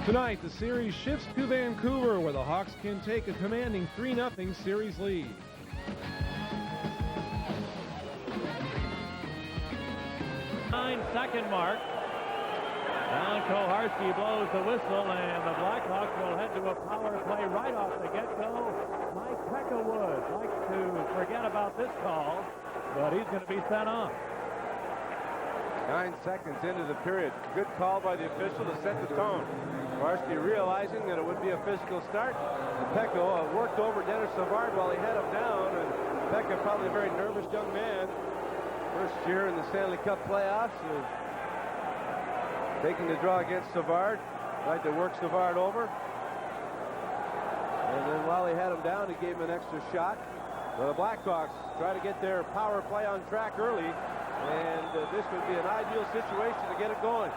Tonight, the series shifts to Vancouver, where the Hawks can take a commanding 3-0 series lead. Nine-second mark. Now Koharski blows the whistle, and the Blackhawks will head to a power play right off the get-go. Mike Peckawood likes to forget about this call, but he's going to be sent off. 9 seconds into the period. Good call by the official to set the tone. Varsity realizing that it would be a physical start. Pekka worked over Dennis Savard while he had him down, and Pekka, probably a very nervous young man. First year in the Stanley Cup playoffs. Taking the draw against Savard. Tried to work Savard over. And then while he had him down, he gave him an extra shot. Well, the Blackhawks try to get their power play on track early. And this would be an ideal situation to get it going.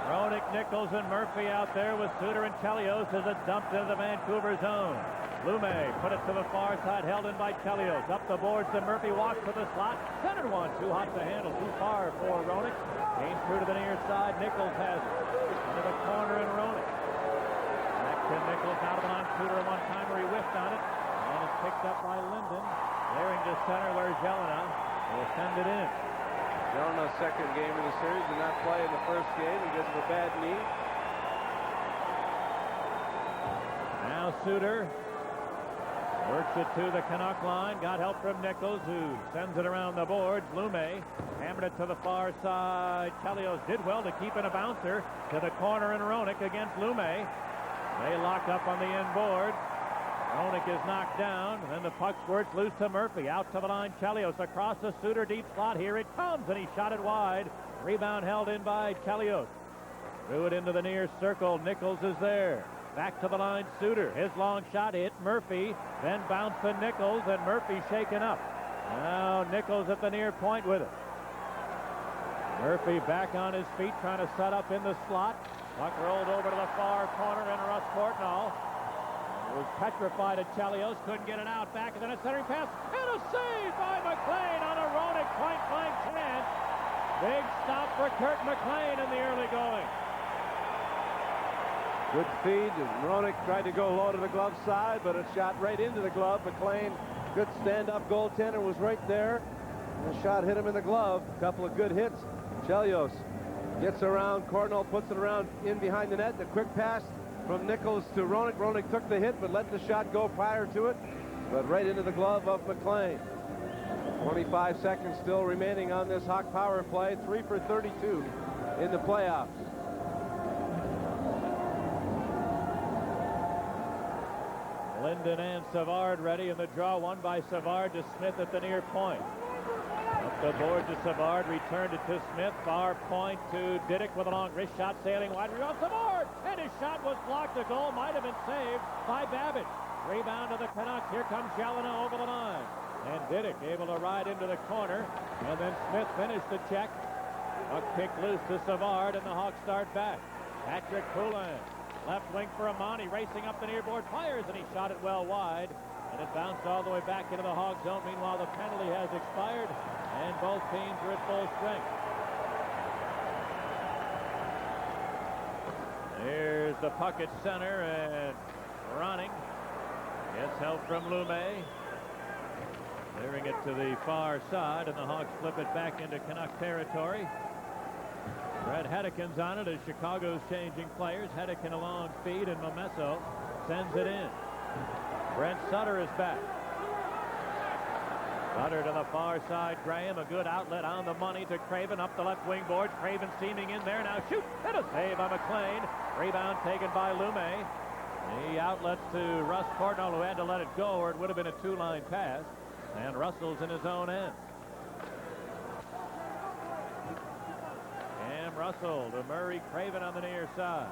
Roenick, Nichols, and Murphy out there with Suter and Chelios as it dumped into the Vancouver zone. Lume put it to the far side, held in by Chelios. Up the boards to Murphy, walks to the slot. Centered one, too hot to handle, too far for Roenick. Came through to the near side. Nichols has it. Into the corner and Roenick. Back to Nichols, out of the line. Suter one-timer, he whiffed on it. And it's picked up by Linden. Clearing to center where Jelena will send it in. Jelena's second game in the series, did not play in the first game because of a bad knee. Now Suter works it to the Canuck line. Got help from Nichols, who sends it around the boards. Lume hammered it to the far side. Chelios did well to keep in a bouncer to the corner, and Roenick against Lume. They lock up on the end board. Roenick is knocked down, and then the puck squirts loose to Murphy. Out to the line, Chelios across the Suter deep slot. Here it comes, and he shot it wide. Rebound held in by Chelios. Threw it into the near circle. Nichols is there. Back to the line, Suter. His long shot hit Murphy, then bounced to Nichols, and Murphy shaken up. Now Nichols at the near point with it. Murphy back on his feet, trying to set up in the slot. Puck rolled over to the far corner, and Russ Portnoy was petrified at Chelios, couldn't get it out. Back and then a centering pass, and a save by McLean on a Roenick point-blank chance. Big stop for Kurt McLean in the early going. Good feed, and Roenick tried to go low to the glove side, but it shot right into the glove. McLean, good stand-up goaltender, was right there. And the shot hit him in the glove. A couple of good hits. Chelios gets around, Cornell puts it around in behind the net. The quick pass from Nichols to Roenick. Roenick took the hit, but let the shot go prior to it. But right into the glove of McLean. 25 seconds still remaining on this Hawk power play. 3 for 32 in the playoffs. Linden and Savard ready, and the draw won by Savard to Smith at the near point. Up the board to Savard, returned it to Smith, far point to Didick with a long wrist shot, sailing wide, rebound Savard, and his shot was blocked. The goal might have been saved by Babbage. Rebound to the Canucks. Here comes Jelena over the line, and Didick able to ride into the corner, and then Smith finished the check. Puck kicked loose to Savard, and the Hawks start back. Patrick Poulin, left wing for Amani, racing up the near board, fires, and he shot it well wide, and it bounced all the way back into the Hawk zone. Meanwhile, the penalty has expired, and both teams are at full strength. Here's the puck at center, and running. Gets help from Lume. Clearing it to the far side, and the Hawks flip it back into Canuck territory. Brett Hedekin's on it as Chicago's changing players. Hedekin a long feed, and Momesso sends it in. Brent Sutter is back. Sutter to the far side. Graham, a good outlet on the money to Craven. Up the left wing board. Craven steaming in there. Now shoot. And a save by McLean. Rebound taken by Lume. The outlets to Russ Portnoy, who had to let it go, or it would have been a two-line pass. And Russell's in his own end. Cam Russell to Murray Craven on the near side.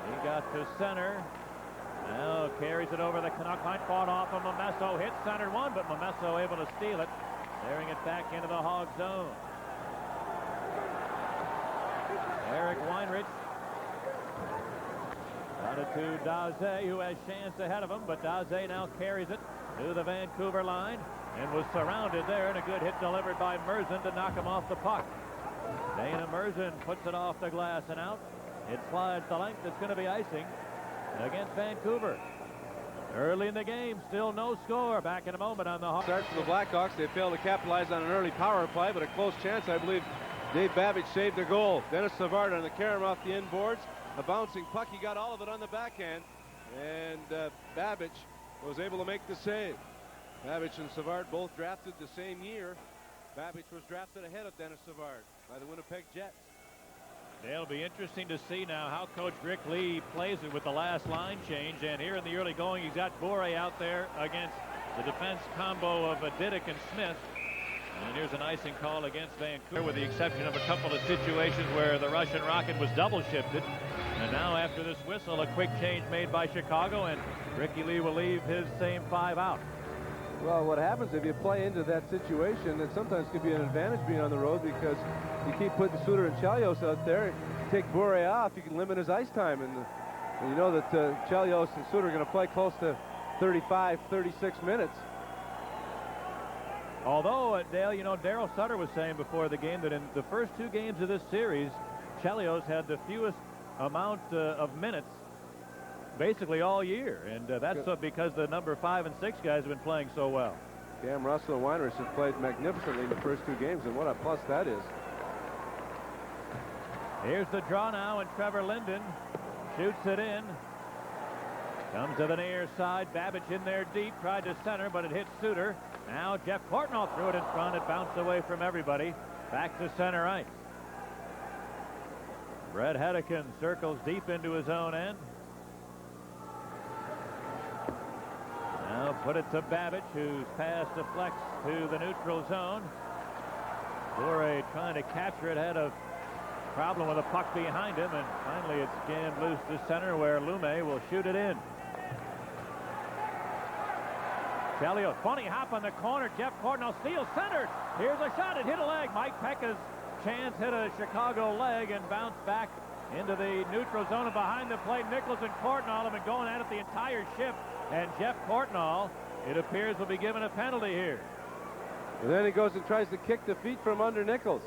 He got to center. Now carries it over the Canuck line, fought off of Momesso, hit center one, but Momesso able to steal it, carrying it back into the Hog zone. Eric Weinrich got it to Daze, who has chance ahead of him, but Daze now carries it to the Vancouver line and was surrounded there, and a good hit delivered by Merzen to knock him off the puck. Dana Merzen puts it off the glass and out. It slides the length. It's going to be icing against Vancouver. Early in the game, still no score. Back in a moment on the Hawks. Start for the Blackhawks. They failed to capitalize on an early power play, but a close chance. I believe Dave Babbage saved the goal. Dennis Savard on the carom off the end boards. A bouncing puck. He got all of it on the backhand. And Babbage was able to make the save. Babbage and Savard both drafted the same year. Babbage was drafted ahead of Dennis Savard by the Winnipeg Jets. It'll be interesting to see now how Coach Rick Lee plays it with the last line change. And here in the early going, he's got Bure out there against the defense combo of Didick and Smith. And here's an icing call against Vancouver, with the exception of a couple of situations where the Russian Rocket was double shifted. And now after this whistle, a quick change made by Chicago, and Ricky Lee will leave his same 5 out. Well, what happens if you play into that situation, it sometimes can be an advantage being on the road, because you keep putting Suter and Chelios out there. Take Bure off, you can limit his ice time. And you know that Chelios and Suter are going to play close to 35, 36 minutes. Although, Dale, you know, Daryl Sutter was saying before the game that in the first 2 games of this series, Chelios had the fewest amount of minutes basically all year, and that's because the number 5 and 6 guys have been playing so well. Cam Russell and Weinrich have played magnificently in the first 2 games, and what a plus that is. Here's the draw now, and Trevor Linden shoots it in. Comes to the near side. Babbage in there deep, tried to center, but it hit Suter. Now Jeff Courtnall threw it in front. It bounced away from everybody. Back to center ice. Brett Hedican circles deep into his own end. Now put it to Babbage, whose pass deflects to the neutral zone. Bure trying to capture it, had a problem with a puck behind him, and finally it's jammed loose to center, where Lume will shoot it in. Chelios, funny hop on the corner. Jeff Courtnall steals center. Here's a shot. It hit a leg. Mike Pekka's chance hit a Chicago leg and bounced back into the neutral zone, and behind the plate, Nichols and Courtnall have been going at it the entire shift. And Jeff Courtnall, it appears, will be given a penalty here. And then he goes and tries to kick the feet from under Nichols.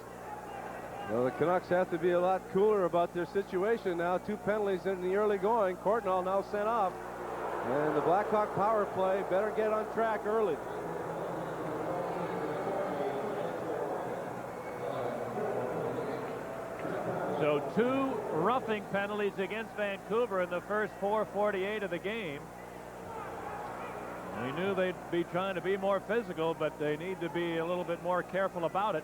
Well, the Canucks have to be a lot cooler about their situation now. 2 penalties in the early going. Courtnall now sent off. And the Blackhawk power play better get on track early. So 2 roughing penalties against Vancouver in the first 4:48 of the game. We knew they'd be trying to be more physical, but they need to be a little bit more careful about it.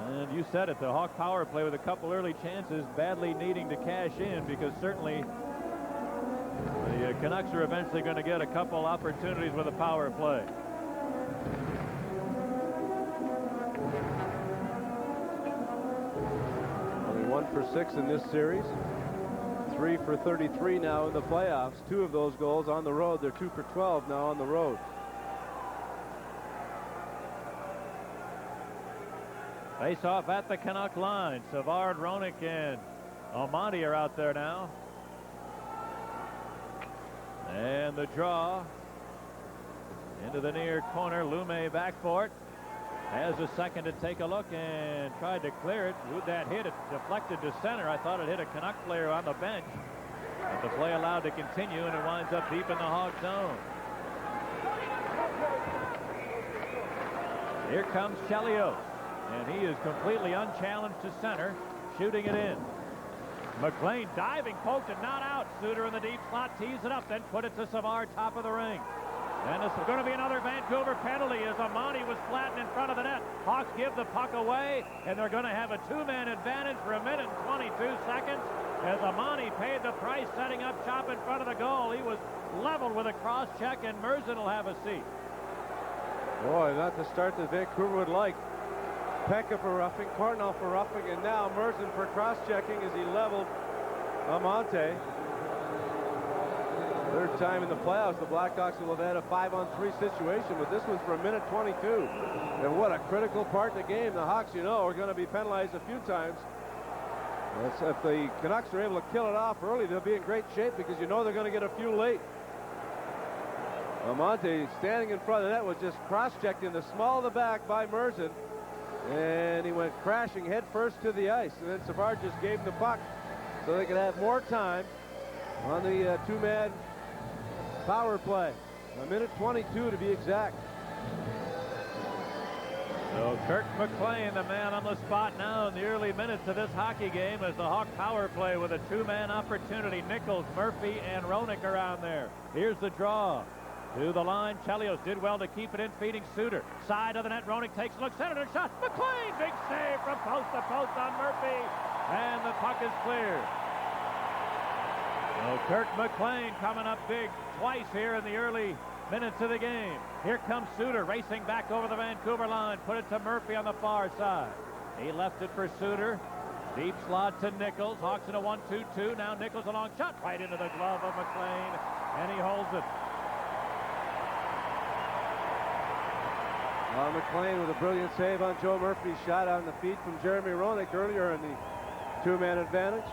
And you said it, the Hawk power play with a couple early chances, badly needing to cash in, because certainly the Canucks are eventually going to get a couple opportunities with a power play. Only 1 for 6 in this series. 3 for 33 now in the playoffs. 2 of those goals on the road. They're 2 for 12 now on the road. Face off at the Canuck line. Savard, Roenick, and Almonte are out there now. And the draw into the near corner. Lume back for it. Has a second to take a look and tried to clear it. Who'd that hit? It deflected to center. I thought it hit a Canuck player on the bench. But the play allowed to continue, and it winds up deep in the Hawk zone. Here comes Chelios, and he is completely unchallenged to center, shooting it in. McLean diving, poked it, not out. Suter in the deep slot, tees it up, then put it to Savard, top of the ring. And this is going to be another Vancouver penalty, as Amani was flattened in front of the net. Hawks give the puck away, and they're going to have a 2-man advantage for 1 minute and 22 seconds, as Amani paid the price setting up shop in front of the goal. He was leveled with a cross check, and Merzen will have a seat. Boy, not the start that Vancouver would like. Pekka for roughing, Courtnall for roughing, and now Merzen for cross-checking as he leveled Amante. 3rd time in the playoffs, the Blackhawks will have had a 5-on-3 situation, but this was for 1 minute 22. And what a critical part of the game. The Hawks, you know, are going to be penalized a few times. If the Canucks are able to kill it off early, they'll be in great shape, because you know they're going to get a few late. Amante, standing in front of the net, was just cross-checked in the small of the back by Merzen. And he went crashing head first to the ice. And then Savard just gave him the puck so they could have more time on the two-man power play. A minute 22 to be exact. So Kirk McLean, the man on the spot now in the early minutes of this hockey game as the Hawk power play with a two-man opportunity. Nichols, Murphy, and Roenick around there. Here's the draw. To the line, Chelios did well to keep it in, feeding Suter. Side of the net, Roenick takes a look, centered and shot. McLean, big save from post to post on Murphy. And the puck is cleared. So Kirk McLean coming up big twice here in the early minutes of the game. Here comes Suter racing back over the Vancouver line. Put it to Murphy on the far side. He left it for Suter. Deep slot to Nichols. Hawks in a 1-2-2. Now Nichols a long shot right into the glove of McLean. And he holds it. McLean with a brilliant save on Joe Murphy's shot on the feet from Jeremy Roenick earlier in the two-man advantage.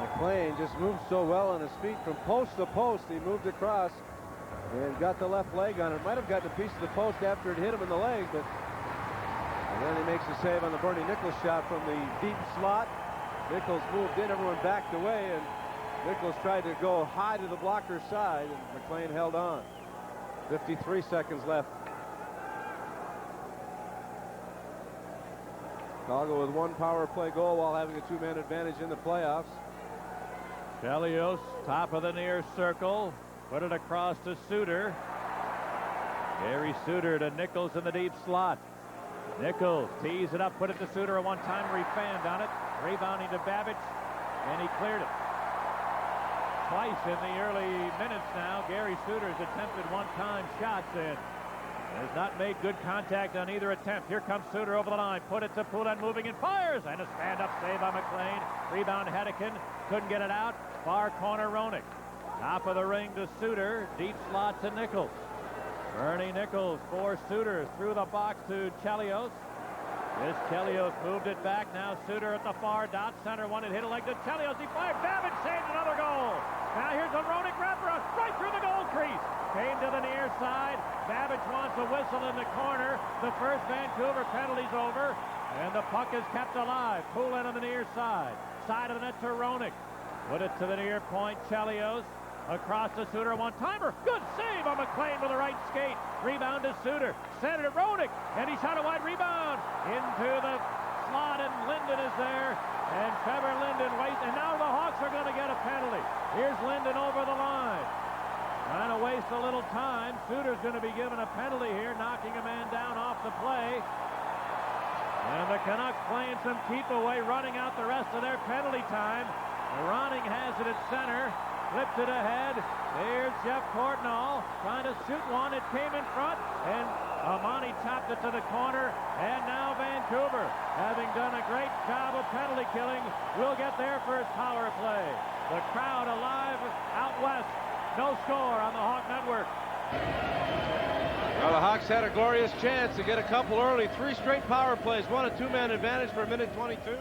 McLean just moved so well on his feet from post to post. He moved across and got the left leg on it. Might have gotten a piece of the post after it hit him in the leg, but and then he makes a save on the Bernie Nichols shot from the deep slot. Nichols moved in, everyone backed away, and Nichols tried to go high to the blocker's side, and McLean held on. 53 seconds left. Chicago with one power play goal while having a two-man advantage in the playoffs. Chelios, top of the near circle. Put it across to Suter. Gary Suter to Nichols in the deep slot. Nichols tees it up, put it to Suter. A one-timer, he fanned on it. Rebounding to Babbage, and he cleared it. Twice in the early minutes now, Gary Suter's attempted one-time shots and has not made good contact on either attempt. Here comes Suter over the line. Put it to Poulin, moving and fires. And a stand-up save by McLean. Rebound Hedican. Couldn't get it out. Far corner Roenick. Top of the ring to Suter. Deep slot to Nichols. Bernie Nichols for Suter. Through the box to Chelios. This Chelios moved it back. Now Suter at the far dot. Center one. It hit a leg to Chelios. He fired. Babbage saved another goal. Now here's a Roenick wraparound. Right through the goal crease. Came to the near side. Babbage wants a whistle in the corner. The first Vancouver penalty's over. And the puck is kept alive. Poulin on the near side. Side of the net to Roenick. Put it to the near point. Chelios. Across to Suter. One-timer. Good save on McLean with the right skate. Rebound to Suter. Centered to Roenick. And he shot a wide rebound. Into the slot. And Linden is there. And Trevor Linden waits. And now the Hawks are going to get a penalty. Here's Linden over the line. Trying to waste a little time. Suter's going to be given a penalty here, knocking a man down off the play. And the Canucks playing some keep away, running out the rest of their penalty time. Ronning has it at center. Flips it ahead. Here's Jeff Courtnall trying to shoot one. It came in front. And Amani chopped it to the corner. And now Vancouver, having done a great job of penalty killing, will get their first power play. The crowd alive out west. No score on the Hawk Network. Well, the Hawks had a glorious chance to get a couple early. 3 straight power plays. Won a two-man advantage for a minute 22.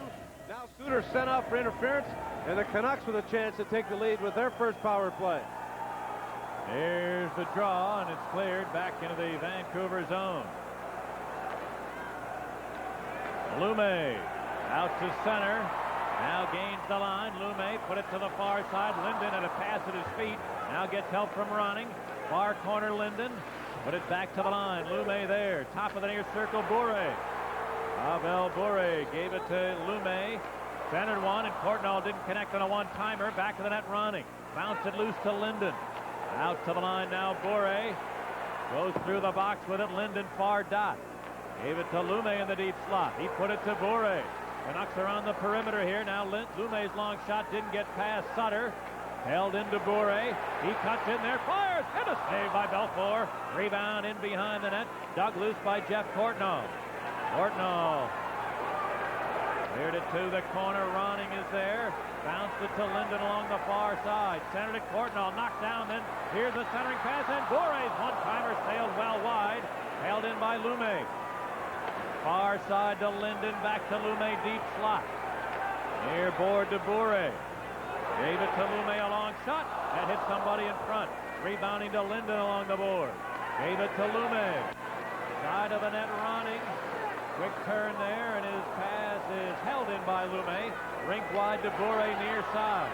Now Suter sent off for interference. And the Canucks with a chance to take the lead with their first power play. Here's the draw, and it's cleared back into the Vancouver zone. Lume out to center. Now gains the line. Lume put it to the far side. Linden had a pass at his feet. Now gets help from Ronning. Far corner Linden. Put it back to the line. Lume there. Top of the near circle, Bourret. Pavel Bourret gave it to Lume. Centered one, and Courtnall didn't connect on a one-timer. Back of the net, Ronning. Bounced it loose to Linden. Out to the line now, Bourret. Goes through the box with it. Linden far dot. Gave it to Lume in the deep slot. He put it to Bourret. Canucks are on the perimeter here. Now Lume's long shot didn't get past Sutter. Held into Bourret. He cuts in there, fires, and a save by Belfour. Rebound in behind the net. Dug loose by Jeff Courtnall. Courtnall cleared it to the corner. Ronning is there. Bounced it to Linden along the far side. Centered it. Courtnall knocked down. Then here's the centering pass, and Bourret's one-timer sailed well wide. Held in by Lume. Far side to Linden. Back to Lume. Deep slot. Near board to Bourret. Gave it to Lume, a long shot. That hit somebody in front. Rebounding to Linden along the board. Gave it to Lume. Side of the net, Ronning. Quick turn there, and his pass is held in by Lume. Rink wide to Bure near side.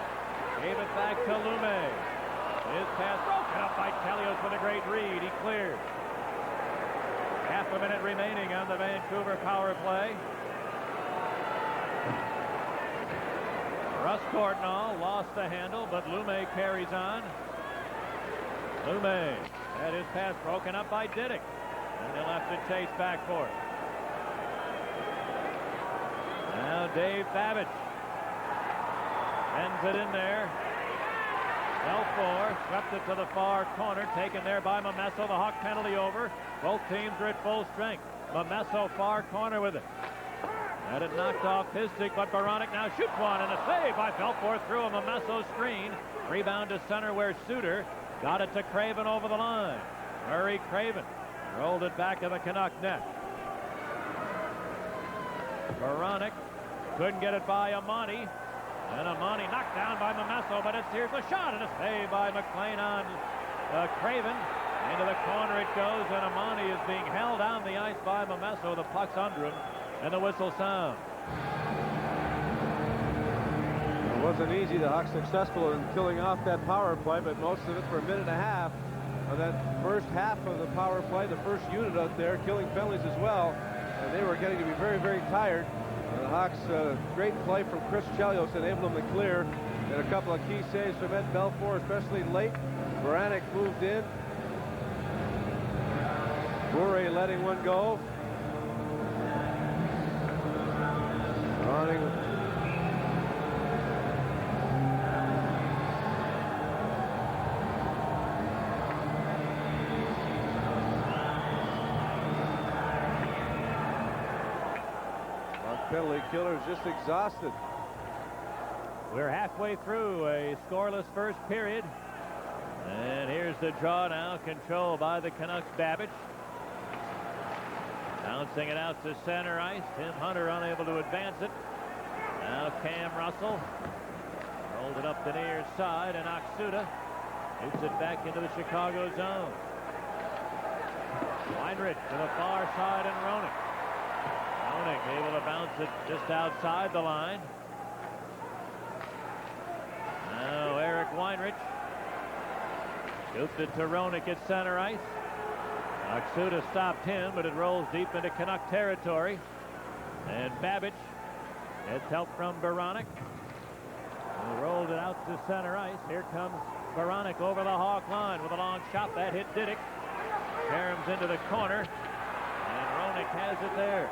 Gave it back to Lume. His pass broken up by Chelios with a great read. He cleared. Half a minute remaining on the Vancouver power play. Russ Courtnall lost the handle, but Lume carries on. Lume had his pass broken up by Didick. And he'll have to chase back for it. Now Dave Babbage sends it in there. Belfour swept it to the far corner, taken there by Momesso. The Hawk penalty over. Both teams are at full strength. Momesso far corner with it. Had it knocked off his stick, but Beranek now shoots one, and a save by Belfour through a Momesso screen. Rebound to center where Suter got it to Craven over the line. Murray Craven rolled it back to the Canuck net. Beranek couldn't get it by Amani. And Amani knocked down by Momesso, but here's a shot and a save by McLean on Craven. Into the corner it goes, and Amani is being held on the ice by Momesso. The puck's under him, and the whistle sounds. It wasn't easy. The Hawks successful in killing off that power play, but most of it for a minute and a half. Of that first half of the power play, the first unit out there, killing penalties as well. And they were getting to be very, very tired. The Hawks, great play from Chris Chelios enabled them to clear. And a couple of key saves from Ed Belfour, especially late. Beranek moved in. Bure letting one go. Running. Penalty killer's just exhausted. We're halfway through a scoreless first period. And here's the draw now, controlled by the Canucks. Babbage bouncing it out to center ice. Tim Hunter unable to advance it. Now Cam Russell rolled it up the near side, and Aksuda shoots it back into the Chicago zone. Weinrich to the far side, and Roenick able to bounce it just outside the line. Now Eric Weinrich shoots it to Roenick at center ice. Aksuda stopped him, but it rolls deep into Canuck territory. And Babbage gets help from Beranek. He rolled it out to center ice. Here comes Beranek over the Hawk line with a long shot that hit Didick. Caroms into the corner, and Roenick has it there.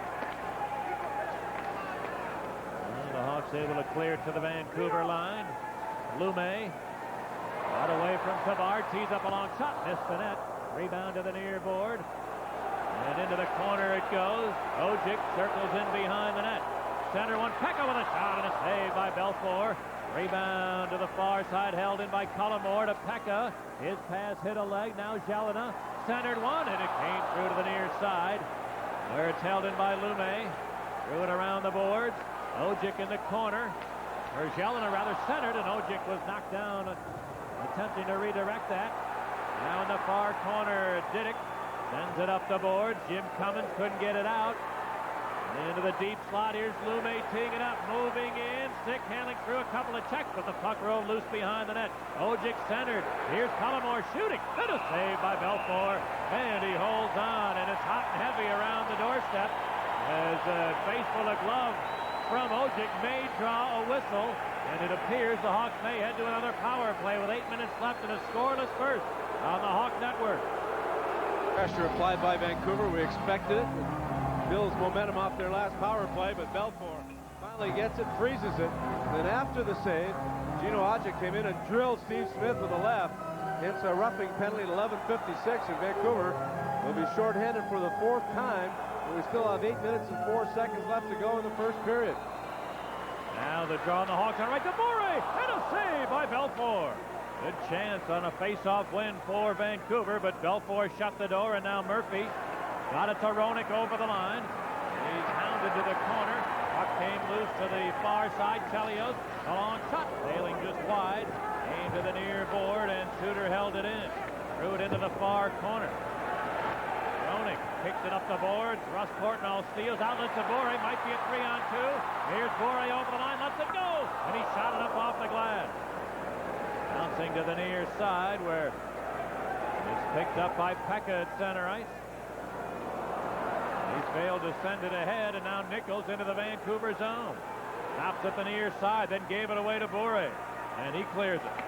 The Hawks able to clear to the Vancouver line. Lume got away from Savard. Tees up a long shot. Missed the net. Rebound to the near board. And into the corner it goes. Ojic circles in behind the net. Center one. Pekka with a shot and a save by Belfour. Rebound to the far side. Held in by Cullimore to Pekka. His pass hit a leg. Now Jelena centered one, and it came through to the near side, where it's held in by Lume. Threw it around the boards. Ojic in the corner, or Jelena rather, centered, and Ojic was knocked down attempting to redirect that. Now in the far corner, Didick sends it up the boards. Jim Cummins couldn't get it out. Into the deep slot. Here's Lume teeing it up, moving in, stick handling through a couple of checks, but the puck rolled loose behind the net. Ojic centered. Here's Cullimore shooting. And a save by Belfour, and he holds on, and it's hot and heavy around the doorstep as a baseball glove from Ojic may draw a whistle, and it appears the Hawks may head to another power play with 8 minutes left in a scoreless first on the Hawk Network. Pressure applied by Vancouver. We expected it. Builds momentum off their last power play, but Belfour finally gets it, freezes it. Then after the save, Gino Ojic came in and drilled Steve Smith with the left. Hence a roughing penalty at 11:56, and Vancouver will be shorthanded for the fourth time. We still have 8 minutes and 4 seconds left to go in the first period. Now the draw on the Hawks on right to Bure, and a save by Belfour. Good chance on a face-off win for Vancouver, but Belfour shut the door, and now Murphy got it to Roenick over the line. He's hounded to the corner. Puck came loose to the far side. Chelios, a long shot, sailing just wide. Came to the near board, and Suter held it in. Threw it into the far corner. Roenick kicks it up the boards. Russ Courtnall steals, outlets to Bure, might be a 3-on-2. Here's Bure over the line, lets it go, and he shot it up off the glass. Bouncing to the near side where it's picked up by Pekka at center ice. He's failed to send it ahead, and now Nichols into the Vancouver zone. Stops at the near side, then gave it away to Bure, and he clears it.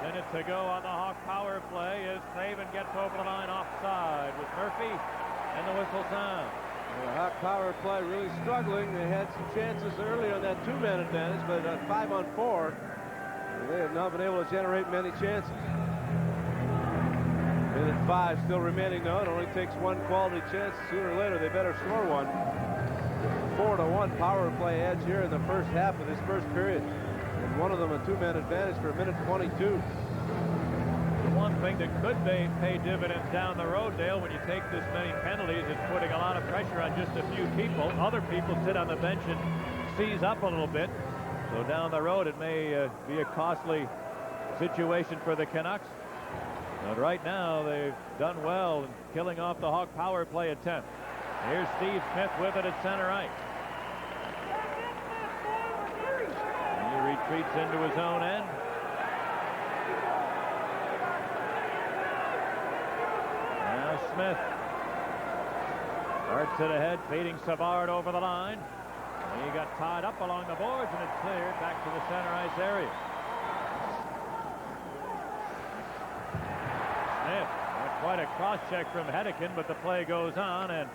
Minute to go on the Hawk power play as Craven gets over the line offside with Murphy, and the whistle sounds. The Hawk power play really struggling. They had some chances early on that 2-man advantage, but at 5-on-4, they have not been able to generate many chances. Minute 5 still remaining though. It only takes one quality chance. Sooner or later they better score one. 4-1 power play edge here in the first half of this first period. And one of them a 2-man advantage for a minute 22. The one thing that could pay dividends down the road, Dale, when you take this many penalties, is putting a lot of pressure on just a few people. Other people sit on the bench and seize up a little bit. So down the road it may be a costly situation for the Canucks. But right now they've done well in killing off the Hawk power play attempt. Here's Steve Smith with it at center ice. And he retreats into his own end. Now Smith starts it ahead, feeding Savard over the line. He got tied up along the boards, and it's cleared back to the center ice area. Smith, quite a cross-check from Hedican, but the play goes on, and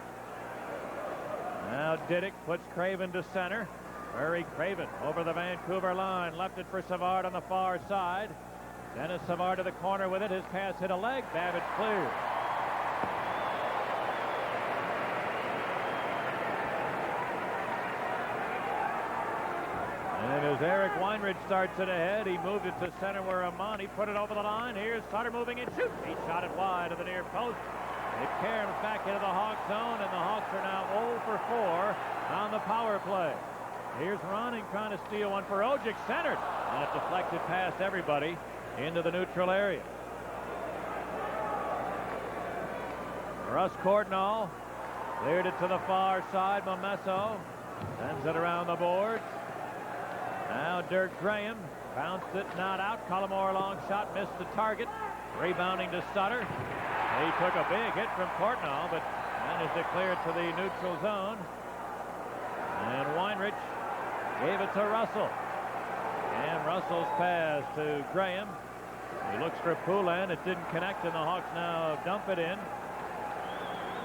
now Didick puts Craven to center. Murray Craven over the Vancouver line, left it for Savard on the far side. Dennis Savard to the corner with it. His pass hit a leg. Babbitt cleared. And as Eric Weinrich starts it ahead, he moved it to center where Amani put it over the line. Here's Sutter moving in, shoots. He shot it wide to the near post. It carries back into the Hawk zone, and the Hawks are now 0 for 4 on the power play. Here's Ronning trying to steal one for Ojic, centered, and it deflected past everybody into the neutral area. Russ Courtnall cleared it to the far side. Momesso sends it around the boards. Now Dirk Graham bounced it, not out. Cullimore long shot, missed the target. Rebounding to Sutter. He took a big hit from Courtnall, but managed to clear it to the neutral zone. And Weinrich gave it to Russell. And Russell's pass to Graham. He looks for Poulin. It didn't connect, and the Hawks now dump it in.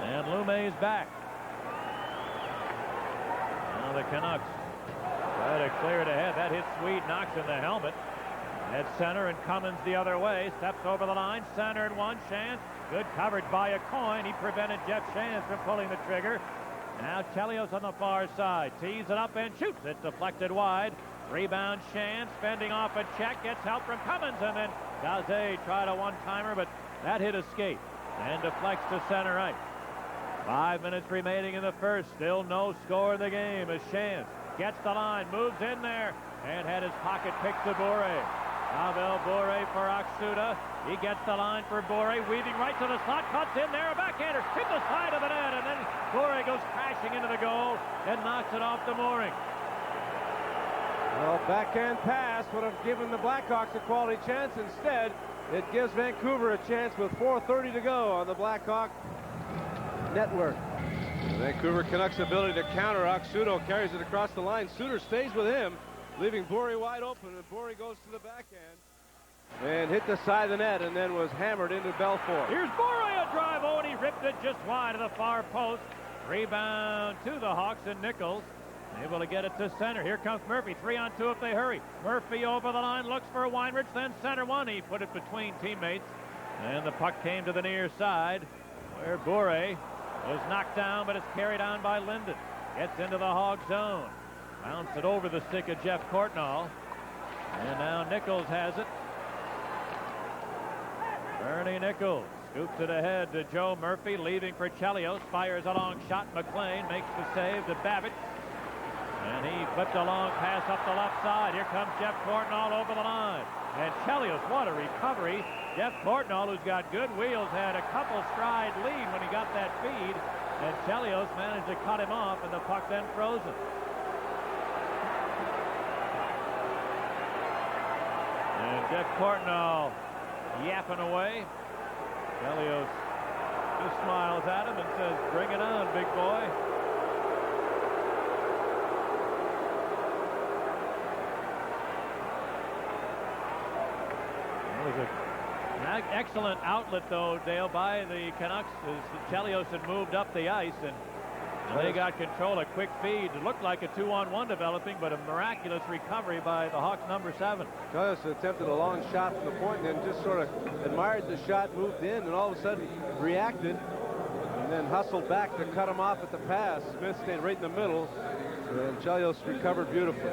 And Lume's back. Now the Canucks try to clear it ahead. That hit Swede, knocks in the helmet. At center, and Cummins the other way. Steps over the line. Centered one. Chance. Good coverage by a coin. He prevented Jeff Chance from pulling the trigger. Now Chelios on the far side. Tees it up and shoots. It's deflected wide. Rebound Chance. Fending off a check. Gets help from Cummins. And then Daze tried a one-timer, but that hit escaped. And deflects to center ice. 5 minutes remaining in the first. Still no score in the game as Chance gets the line. Moves in there. And had his pocket picked to Bure. Pavel Bure for Aksuda. He gets the line for Bure, weaving right to the slot, cuts in there, a backhander, hit the side of the net, and then Bure goes crashing into the goal and knocks it off the mooring. Well, backhand pass would have given the Blackhawks a quality chance. Instead, it gives Vancouver a chance with 4:30 to go on the Blackhawk network. The Vancouver Canucks' ability to counter. Aksuda carries it across the line. Suter stays with him, leaving Bure wide open, and Bure goes to the backhand and hit the side of the net, and then was hammered into Belfort. Here's Bure, a drive, and he ripped it just wide of the far post. Rebound to the Hawks, and Nichols able to get it to center. Here comes Murphy, 3-on-2 if they hurry. Murphy over the line, looks for Weinrich, then center one. He put it between teammates, and the puck came to the near side where Bure was knocked down, but it's carried on by Linden. Gets into the Hawk zone. Bounce it over the stick of Jeff Courtnall. And now Nichols has it. Bernie Nichols scoops it ahead to Joe Murphy, leaving for Chelios. Fires a long shot. McLean makes the save to Babbitt. And he flipped a long pass up the left side. Here comes Jeff Courtnall over the line. And Chelios, what a recovery. Jeff Courtnall, who's got good wheels, had a couple stride lead when he got that feed. And Chelios managed to cut him off, and the puck then frozen. And Jeff Courtnall yapping away. Chelios just smiles at him and says, "Bring it on, big boy." It was an excellent outlet, though, Dale, by the Canucks as Chelios had moved up the ice, and they got control. A quick feed. It looked like a 2-on-1 developing, but a miraculous recovery by the Hawks' number 7. Chelios attempted a long shot from the point and then just sort of admired the shot, moved in, and all of a sudden reacted and then hustled back to cut him off at the pass. Smith stayed right in the middle, and Chelios recovered beautifully.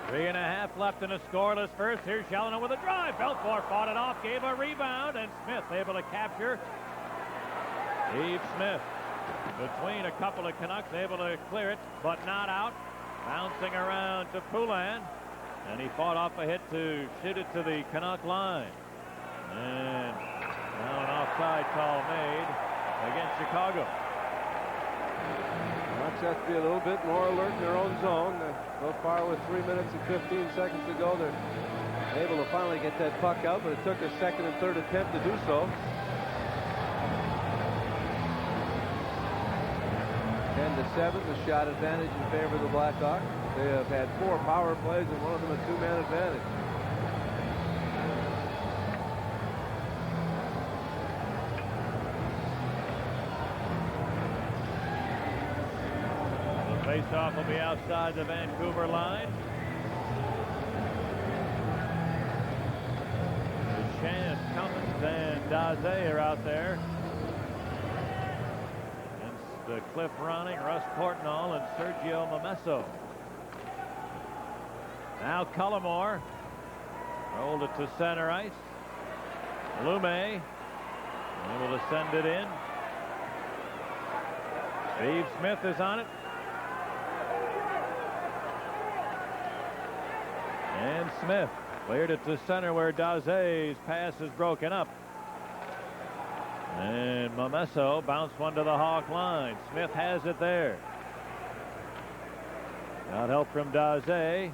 3.5 left in a scoreless first. Here's Challoner with a drive. Belfour fought it off, gave a rebound, and Smith able to capture. Steve Smith between a couple of Canucks, able to clear it, but not out. Bouncing around to Poulin, and he fought off a hit to shoot it to the Canuck line. And now an offside call made against Chicago. Canucks have to be a little bit more alert in their own zone. So far, with 3 minutes and 15 seconds to go, they're able to finally get that puck out, but it took a second and third attempt to do so. 10-7, the shot advantage in favor of the Blackhawks. They have had 4 power plays and one of them a 2-man advantage. Face-off will be outside the Vancouver line. Chance, Cummins, and Daze are out there. Against Cliff Ronning, Russ Courtnall, and Sergio Momesso. Now Cullimore rolled it to center ice. Lume able to send it in. Steve Smith is on it. And Smith cleared it to center where Daze's pass is broken up. And Momesso bounced one to the Hawk line. Smith has it there. Got help from Daze.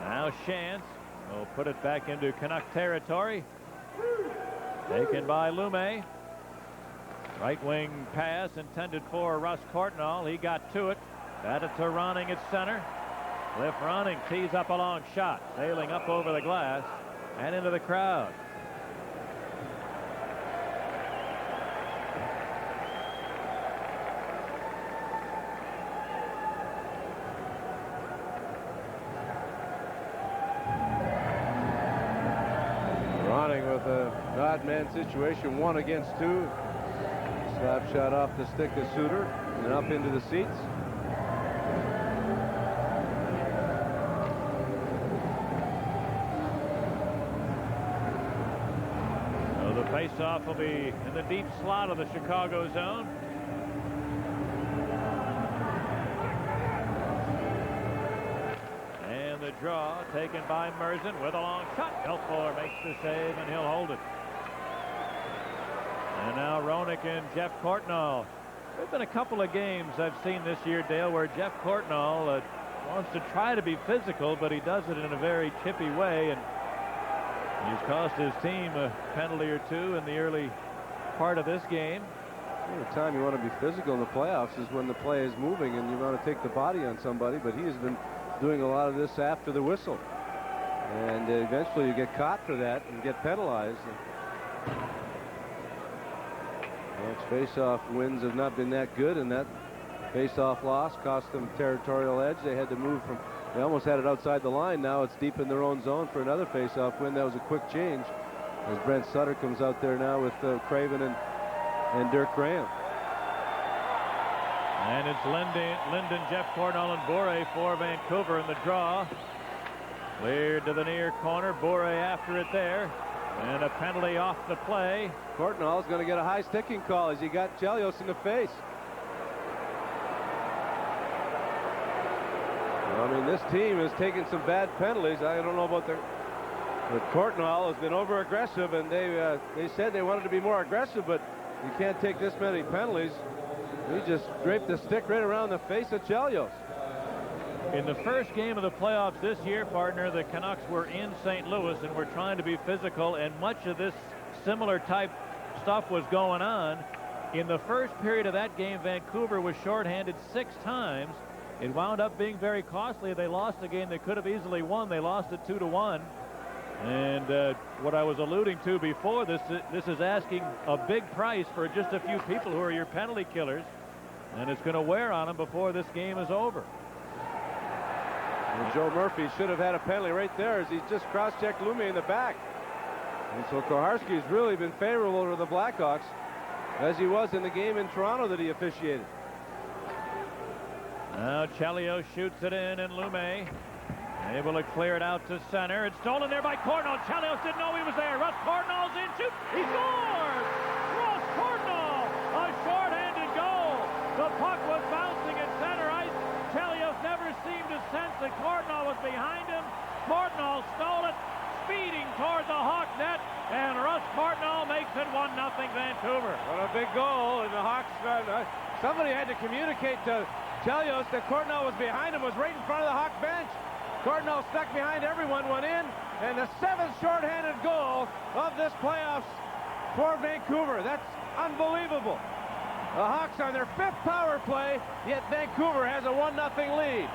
Now Chance will put it back into Canuck territory. Taken by Lume. Right wing pass intended for Russ Courtnall. He got to it. Batted to Ronning at center. Cliff Ronning tees up a long shot, sailing up over the glass and into the crowd. Ronning with a odd man situation, 1 against 2. Slap shot off the stick of Suter and up into the seats. Face-off will be in the deep slot of the Chicago zone. And the draw taken by Merzen with a long shot. Belfour makes the save, and he'll hold it. And now Roenick and Jeff Courtnall. There have been a couple of games I've seen this year, Dale, where Jeff Courtnall wants to try to be physical, but he does it in a very chippy way, and he's cost his team a penalty or 2 in the early part of this game. The time you want to be physical in the playoffs is when the play is moving and you want to take the body on somebody, but he has been doing a lot of this after the whistle. And eventually you get caught for that and get penalized. Face-off wins have not been that good, and that face-off loss cost them territorial edge. They had to move from, they almost had it outside the line. Now it's deep in their own zone for another face-off win. That was a quick change as Brent Sutter comes out there now with Craven and Dirk Graham. And it's Linden, Jeff Courtnall, and Bure for Vancouver in the draw. Cleared to the near corner. Bure after it there. And a penalty off the play. Courtnall's going to get a high sticking call as he got Chelios in the face. I mean, this team has taken some bad penalties. I don't know about the Courtnall has been over aggressive, and they said they wanted to be more aggressive, but you can't take this many penalties. He just draped the stick right around the face of Chelios. In the first game of the playoffs this year, partner, the Canucks were in St. Louis and were trying to be physical, and much of this similar type stuff was going on. In the first period of that game, Vancouver was shorthanded 6 times. It wound up being very costly. They lost a game they could have easily won. They lost it 2-1. And what I was alluding to before, this is asking a big price for just a few people who are your penalty killers, and it's going to wear on them before this game is over. And Joe Murphy should have had a penalty right there as he just cross-checked Lume in the back. And so Koharski's really been favorable to the Blackhawks, as he was in the game in Toronto that he officiated. Now Chelios shoots it in, and Lume able to clear it out to center. It's stolen there by Courtnall. Chelios didn't know he was there. Russ Courtnall's in, shoots, he scores! Russ Courtnall, a short-handed goal. The puck was bouncing at center ice. Chelios never seemed to sense that Courtnall was behind him. Courtnall stole it, speeding toward the Hawk net, and Russ Courtnall makes it 1-0 Vancouver. What a big goal, and the Hawks, somebody had to communicate to Chelios that Courtnall was behind him, was right in front of the Hawk bench. Courtnall stuck behind everyone, went in, and the 7th shorthanded goal of this playoffs for Vancouver. That's unbelievable. The Hawks on their 5th power play, yet Vancouver has a 1-0 lead.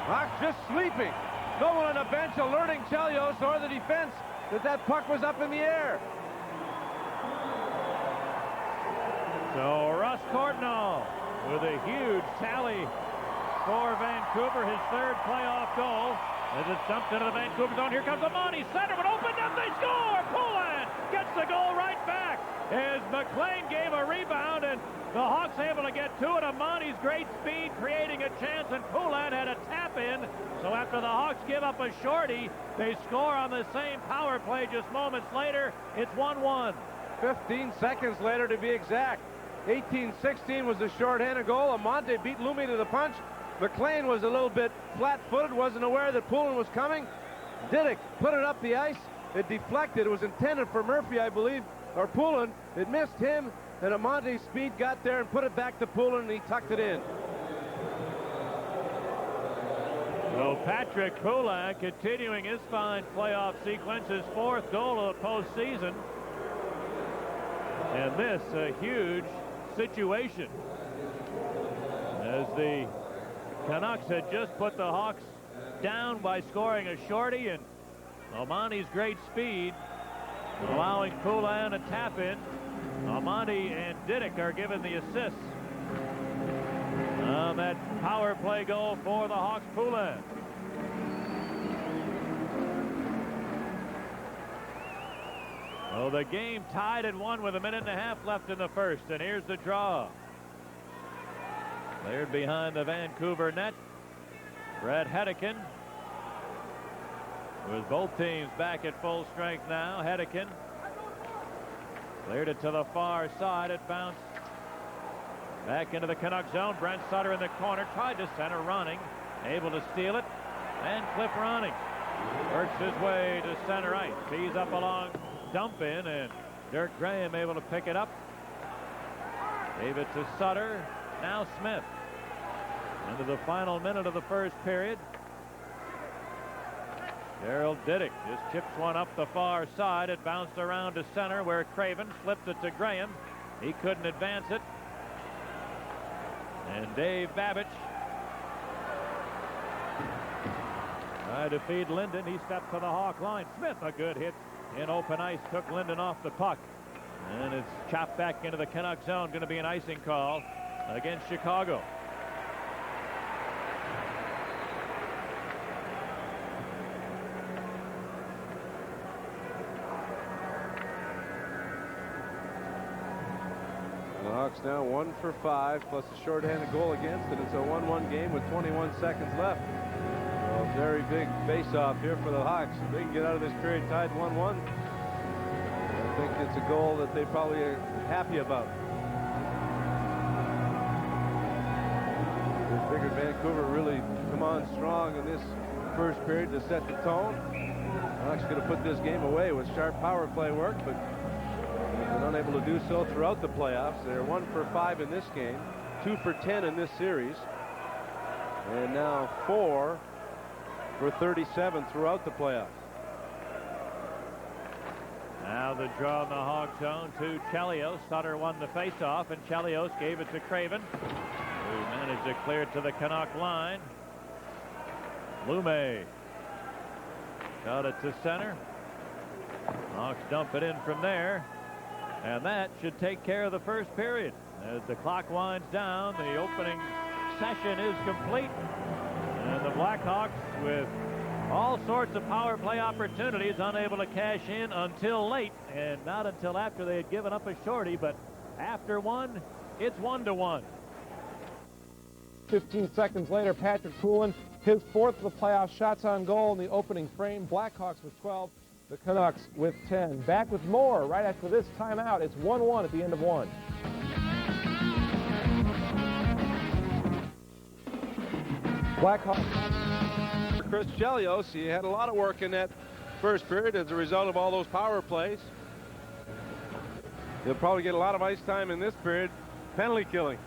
Hawks just sleeping. No one on the bench alerting Chelios or the defense that that puck was up in the air. So Russ Courtnall with a huge tally for Vancouver, his 3rd playoff goal. As it's dumped into the Vancouver zone, here comes Amani, center, but opened up, they score! Poulin gets the goal right back as McLean gave a rebound, and the Hawks able to get to it. Amani's great speed creating a chance, and Poulin had a tap in. So after the Hawks give up a shorty, they score on the same power play just moments later. It's 1-1. 15 seconds later to be exact. 18-16 was the shorthanded goal. Amante beat Lume to the punch. McLean was a little bit flat-footed, wasn't aware that Poulin was coming. Didick put it up the ice. It deflected. It was intended for Murphy, I believe, or Poulin. It missed him, and Amante's speed got there and put it back to Poulin, and he tucked it in. So Patrick Poulin continuing his fine playoff sequence, his 4th goal of the postseason. And this a huge situation, as the Canucks had just put the Hawks down by scoring a shorty, and Amani's great speed allowing Poulin a tap in. Amante and Didick are given the assists on that power play goal for the Hawks. Poulin. Well, the game tied at 1 with 1.5 minutes left in the first, and here's the draw. Cleared behind the Vancouver net. Brett Hedican, with both teams back at full strength now. Hedican cleared it to the far side. It bounced back into the Canuck zone. Brent Sutter in the corner, tried to center, running, able to steal it, and Cliff Ronning works his way to center ice. Tees up along dump in, and Dirk Graham able to pick it up. Gave it to Sutter. Now Smith. Into the final minute of the first period. Gerald Didick just chips one up the far side. It bounced around to center where Craven flipped it to Graham. He couldn't advance it. And Dave Babbage tried to feed Linden. He stepped to the Hawk line. Smith, a good hit in open ice, took Linden off the puck. And it's chopped back into the Canuck zone. Going to be an icing call against Chicago. The Hawks now 1 for 5 plus a shorthanded goal against, and it's a 1-1 game with 21 seconds left. So a very big face-off here for the Hawks. If they can get out of this period tied 1-1, I think it's a goal that they probably are happy about. They figured Vancouver really come on on strong in this first period to set the tone. Hawks going to put this game away with sharp power play work, but they've been unable to do so throughout the playoffs. They're 1 for 5 in this game, 2 for 10 in this series, and now 4 for 37 throughout the playoffs. Now the draw in the Hog zone to Chelios. Sutter won the faceoff, and Chelios gave it to Craven, who managed to clear it to the Canuck line. Lume got it to center. Hawks dump it in from there, and that should take care of the first period. As the clock winds down, the opening session is complete, and the Blackhawks, with all sorts of power play opportunities, unable to cash in until late, and not until after they had given up a shorty. But after one, it's 1-1. 15 seconds later, Patrick Poulin, his 4th of the playoff shots on goal in the opening frame. Blackhawks with 12, the Canucks with 10. Back with more right after this timeout. It's 1-1 at the end of 1. Blackhawks. Chris Chelios, he had a lot of work in that first period as a result of all those power plays. He'll probably get a lot of ice time in this period. Penalty killing.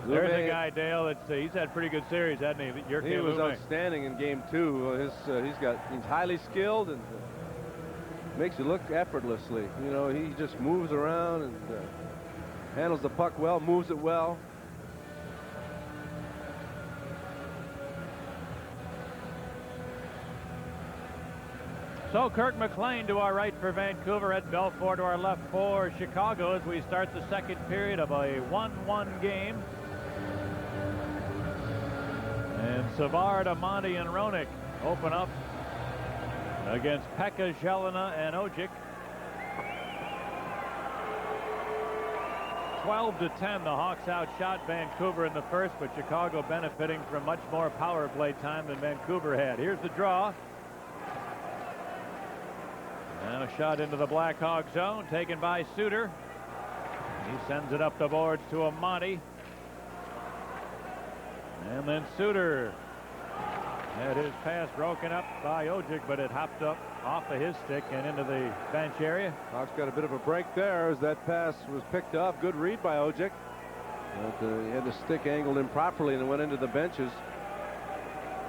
There's a guy, Dale, he's had a pretty good series, hasn't he? He was outstanding in game 2. He's highly skilled and makes you look effortlessly. You know, he just moves around and handles the puck well, moves it well. So Kirk McLean to our right for Vancouver, Ed Belfour to our left for Chicago as we start the second period of a 1-1 game. And Savard, Amandi, and Roenick open up against Pekka, Jelena, and Ojic. 12-10, the Hawks outshot Vancouver in the first, but Chicago benefiting from much more power play time than Vancouver had. Here's the draw. Now shot into the Blackhawk zone, taken by Suter. He sends it up the boards to Amandi. And then Suter had his pass broken up by Ojic, but it hopped up off of his stick and into the bench area. Hawks got a bit of a break there as that pass was picked up. Good read by Ojic. But he had the stick angled improperly and it went into the benches.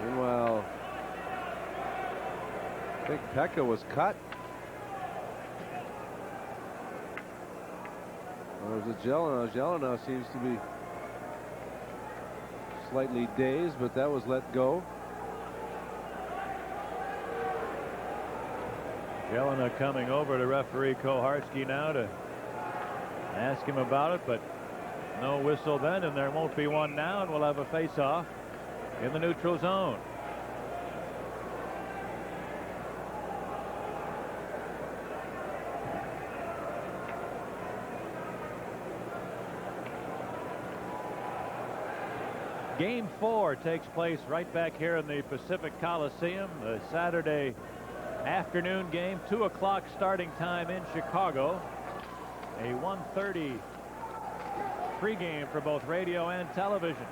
Meanwhile, I think Pekka was cut. Or was it Jelena? Jelena seems to be slightly dazed, but that was let go. Jelena coming over to referee Koharski now to ask him about it, but no whistle then, and there won't be one now, and we'll have a face-off in the neutral zone. Game 4 takes place right back here in the Pacific Coliseum. The Saturday afternoon game, 2 o'clock starting time in Chicago. A 1:30 pregame for both radio and television.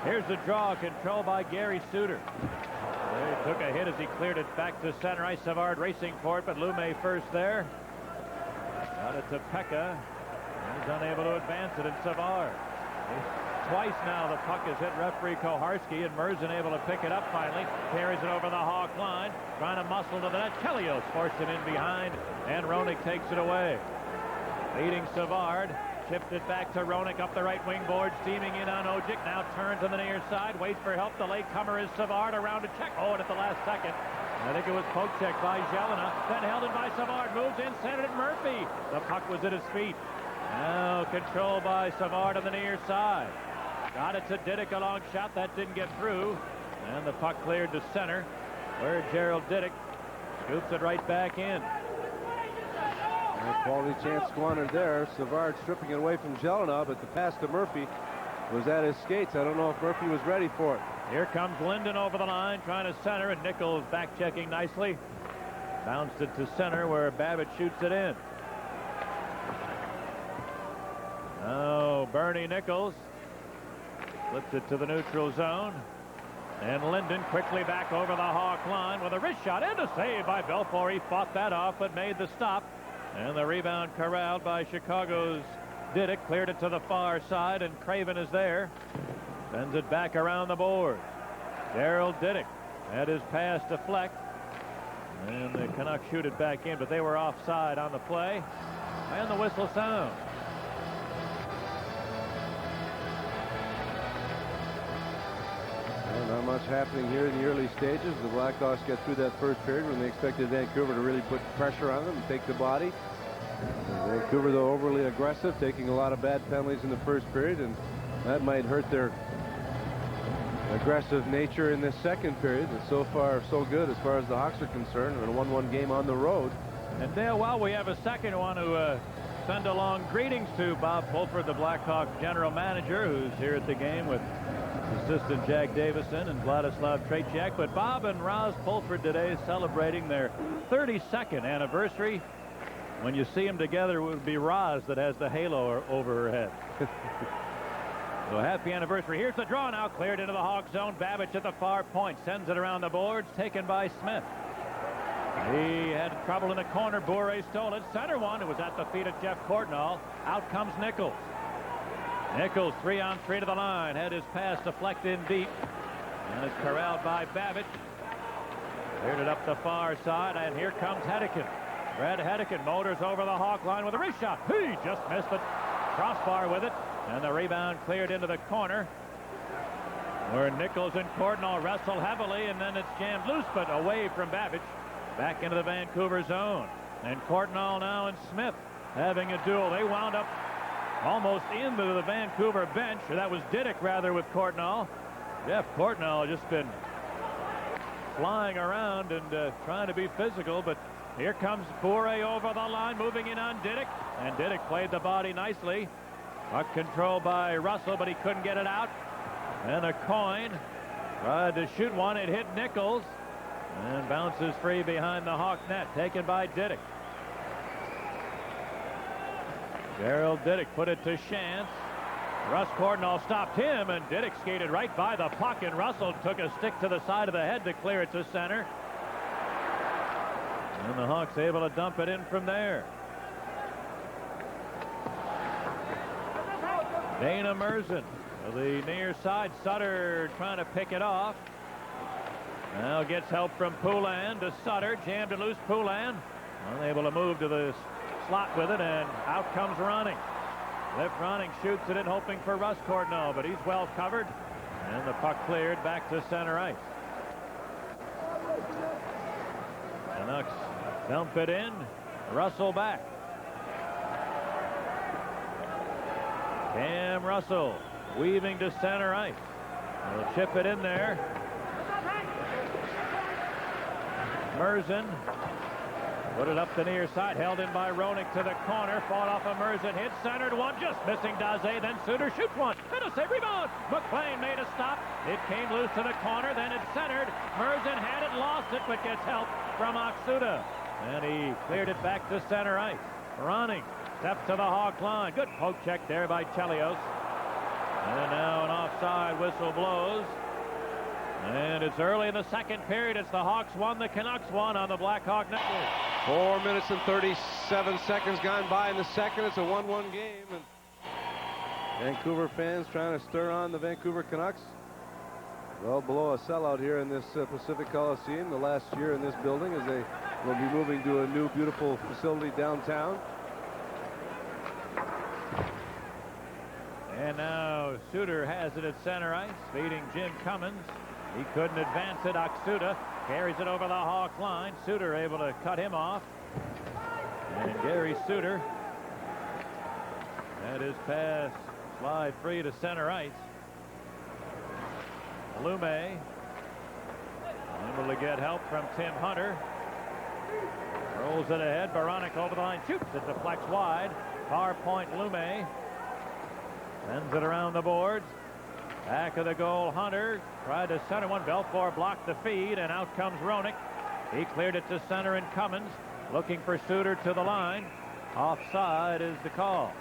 Here's the draw, controlled by Gary Suter. He took a hit as he cleared it back to center ice. Savard racing for it, but Lume first there. Got it to Pekka. He's unable to advance it, and Savard. Twice now the puck has hit referee Koharski, and Merzen able to pick it up finally. Carries it over the Hawk line. Trying to muscle to the net. Chelios forced it in behind, and Roenick takes it away. Leading Savard. Chipped it back to Roenick up the right wing board. Steaming in on Ojic. Now turns on the near side. Waits for help. The latecomer is Savard. Around to check. Oh, and at the last second, I think it was poke check by Jelena. Then held in by Savard. Moves in. Sent it at Murphy. The puck was at his feet. Now controlled by Savard on the near side. Got it to Didick, a long shot. That didn't get through. And the puck cleared to center, where Gerald Didick scoops it right back in. A quality chance squandered there. Savard stripping it away from Jelena, but the pass to Murphy was at his skates. I don't know if Murphy was ready for it. Here comes Linden over the line, trying to center, and Nichols back checking nicely. Bounced it to center, where Babbitt shoots it in. Oh, Bernie Nichols flips it to the neutral zone. And Linden quickly back over the Hawk line with a wrist shot and a save by Belfour. He fought that off but made the stop. And the rebound corralled by Chicago's Didick. Cleared it to the far side, and Craven is there. Sends it back around the board. Daryl Didick had his pass deflect. And the Canucks shoot it back in, but they were offside on the play. And the whistle sounds. Not much happening here in the early stages. The Blackhawks get through that first period when they expected Vancouver to really put pressure on them and take the body. Vancouver, though, overly aggressive, taking a lot of bad penalties in the first period, and that might hurt their aggressive nature in this second period. But so far, so good as far as the Hawks are concerned. In a 1-1 game on the road. And Dale, while we have a second, I want to send along greetings to Bob Pulford, the Blackhawks general manager, who's here at the game with assistant Jack Davison and Vladislav Tretiak. But Bob and Roz Pulford today celebrating their 32nd anniversary. When you see them together, it would be Roz that has the halo over her head. So happy anniversary. Here's the draw now, cleared into the Hawk zone. Babbage at the far point, sends it around the boards, taken by Smith. He had trouble in the corner. Bourret stole it. Center one. It was at the feet of Jeff Courtnall. Out comes Nichols. Nichols 3-on-3 to the line. Had his pass deflected deep. And it's corralled by Babbage. Cleared it up the far side. And here comes Hedican. Brad Hedican motors over the Hawk line with a wrist shot. He just missed the crossbar with it. And the rebound cleared into the corner, where Nichols and Courtnall wrestle heavily, and then it's jammed loose, but away from Babbage. Back into the Vancouver zone. And Courtnall now and Smith having a duel. They wound up almost into the Vancouver bench. Or that was Didick, rather, with Courtnall. Jeff Courtnall has just been flying around and trying to be physical, but here comes Bourret over the line, moving in on Didick. And Didick played the body nicely. Puck control by Russell, but he couldn't get it out. And a coin. Tried to shoot one. It hit Nichols. And bounces free behind the Hawk net. Taken by Didick. Daryl Didick put it to Chance. Russ Courtnall stopped him, and Didick skated right by the puck, and Russell took a stick to the side of the head to clear it to center. And the Hawks able to dump it in from there. Dana Merzen to the near side. Sutter trying to pick it off. Now gets help from Poulin to Sutter. Jammed and loose. Poulin unable to move to the slot with it, and out comes Ronning. Cliff Ronning shoots it in, hoping for Russ Courtnall, but he's well covered. And the puck cleared back to center ice. Canucks dump it in. Russell back. Cam Russell weaving to center ice. He'll chip it in there. Merzen put it up the near side, held in by Roenick to the corner, fought off a Merzen hit, centered one, just missing Daze, then Suter shoots one, and a save rebound. McLean made a stop. It came loose to the corner, then it's centered. Merzen had it, lost it, but gets help from Aksuda. And he cleared it back to center ice. Ronning steps to the Hawk line. Good poke check there by Chelios. And now an offside whistle blows. And it's early in the second period. It's the Hawks 1, the Canucks 1 on the Blackhawk Network. 4 minutes and 37 seconds gone by in the second. It's a 1-1 game. And Vancouver fans trying to stir on the Vancouver Canucks. Well below a sellout here in this Pacific Coliseum the last year in this building, as they will be moving to a new beautiful facility downtown. And now Suter has it at center ice, feeding Jim Cummins. He couldn't advance it. Aksuda carries it over the Hawk line. Suter able to cut him off. And Gary Suter had his pass slide free to center ice. Lume able to get help from Tim Hunter. Rolls it ahead. Baranek over the line, shoots it, deflects wide. Far point Lume. Sends it around the boards. Back of the goal, Hunter tried to center one. Belfour blocked the feed, and out comes Roenick. He cleared it to center, and Cummins looking for Suter to the line. Offside is the call.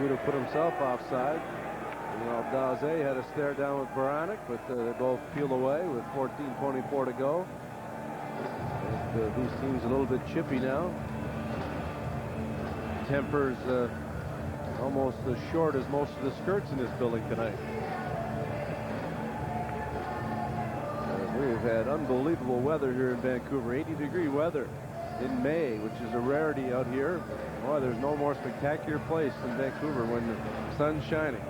Suter put himself offside. Daze had a stare down with Baranek, but they both peeled away with 14:24 to go. These teams a little bit chippy now. Tempers almost as short as most of the skirts in this building tonight. We've had unbelievable weather here in Vancouver. 80-degree weather in May, which is a rarity out here. Boy, there's no more spectacular place than Vancouver when the sun's shining.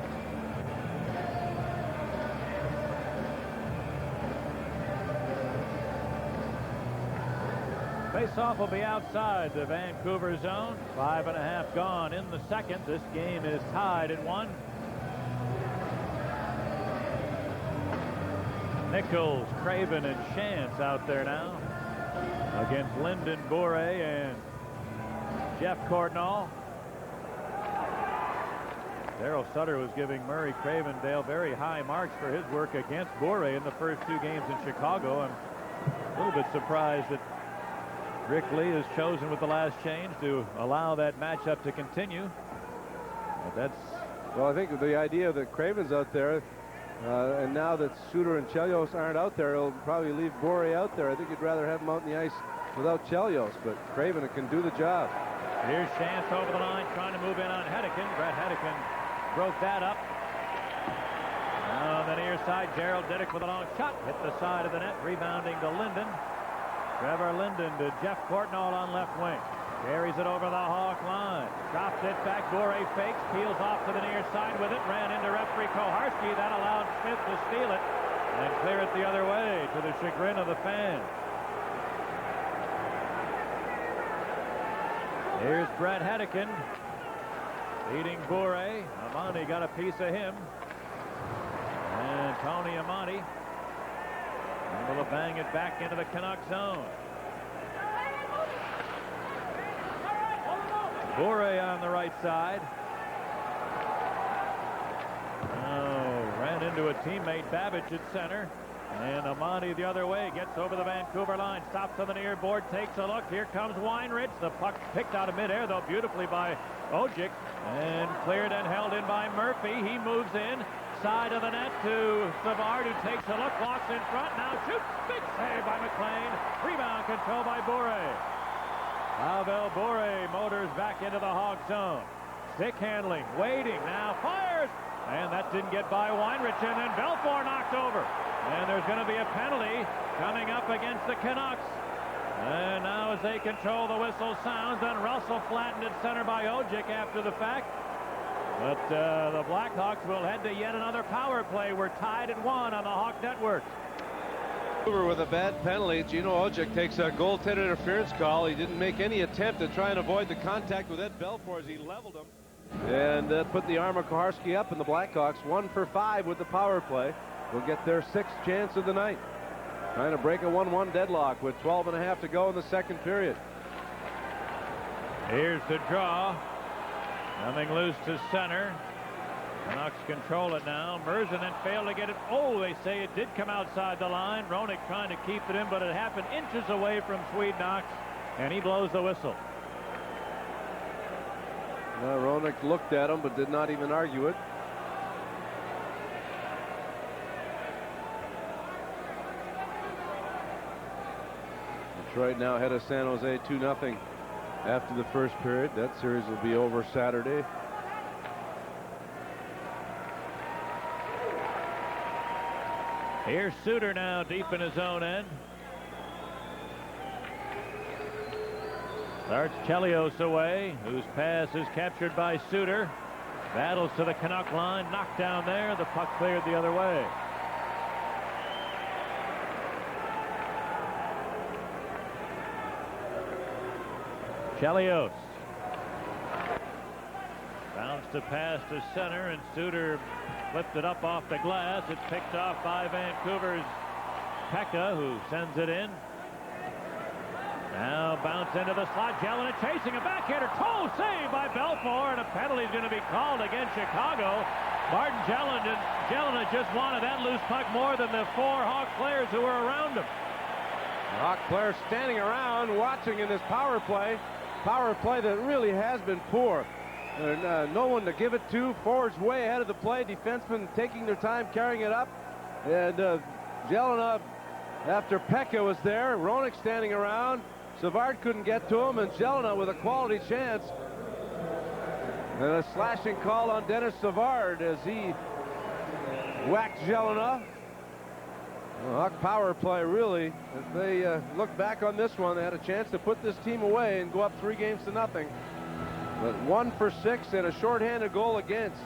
Face-off will be outside the Vancouver zone. 5.5 gone in the second. This game is tied at 1. Nichols, Craven, and Chance out there now against Lyndon Bure and Jeff Cordnall. Darryl Sutter was giving Murray Cravendale very high marks for his work against Bure in the first 2 games in Chicago. I'm a little bit surprised that Rick Lee has chosen with the last change to allow that matchup to continue. But that's... Well, I think the idea that Craven's out there, and now that Suter and Chelios aren't out there, he'll probably leave Bure out there. I think he'd rather have him out in the ice without Chelios, but Craven can do the job. Here's Chance over the line, trying to move in on Hedican. Brett Hedican broke that up. On the near side, Gerald Didick with a long shot. Hit the side of the net, rebounding to Linden. Trevor Linden to Jeff Courtnall on left wing. Carries it over the Hawk line. Drops it back. Bure fakes. Peels off to the near side with it. Ran into referee Koharski. That allowed Smith to steal it and clear it the other way to the chagrin of the fans. Here's Brett Hedican leading Bure. Amani got a piece of him. And Tony Amani able to bang it back into the Canuck zone. Bure on the right side. Oh, ran into a teammate, Babbage at center. And Amani the other way, gets over the Vancouver line, stops on the near board, takes a look. Here comes Weinrich. The puck picked out of midair, though, beautifully by Ojic. And cleared and held in by Murphy. He moves in. Side of the net to Savard, who takes a look, walks in front, now shoots. Big save by McLean. Rebound control by Bure. Pavel Bure motors back into the Hawk zone. Stick handling, waiting, now fires. And that didn't get by Weinrich, and then Belfour knocked over. And there's going to be a penalty coming up against the Canucks. And now as they control, the whistle sounds, and Russell flattened at center by Ojic after the fact. But the Blackhawks will head to yet another power play. We're tied at 1 on the Hawk Network. With a bad penalty, Gino Ojic takes a goaltender interference call. He didn't make any attempt to try and avoid the contact with Ed Belfour as he leveled him. And that put the arm of Koharski up, and the Blackhawks 1 for 5 with the power play. Will get their 6th chance of the night. Trying to break a 1-1 deadlock with 12.5 to go in the second period. Here's the draw. Coming loose to center. Canucks control it now. Merzanen failed to get it. Oh, they say it did come outside the line. Roenick trying to keep it in, but it happened inches away from Swede Knox, and he blows the whistle. Roenick looked at him, but did not even argue it. Detroit now ahead of San Jose 2-0 after the first period. That series will be over Saturday. Here's Suter now deep in his own end. Starts Chelios away, whose pass is captured by Suter. Battles to the Canuck line, knocked down there. The puck cleared the other way. Chelios. Bounced a pass to center, and Suter flipped it up off the glass. It's picked off by Vancouver's Pekka, who sends it in. Now bounce into the slot. Jelena chasing a backhander. Toe save by Belfour, and a penalty is going to be called against Chicago. Martin Jelena just wanted that loose puck more than the 4 Hawk players who were around him. Hawk players standing around watching in this power play. Power play that really has been poor. No one to give it to. Forwards way ahead of the play. Defensemen taking their time carrying it up. And Jelena, after Pekka was there, Roenick standing around. Savard couldn't get to him, and Jelena with a quality chance. And a slashing call on Dennis Savard as he whacked Jelena. Hawk power play, really. If they look back on this one, they had a chance to put this team away and go up 3-0. But 1 for 6 and a shorthanded goal against.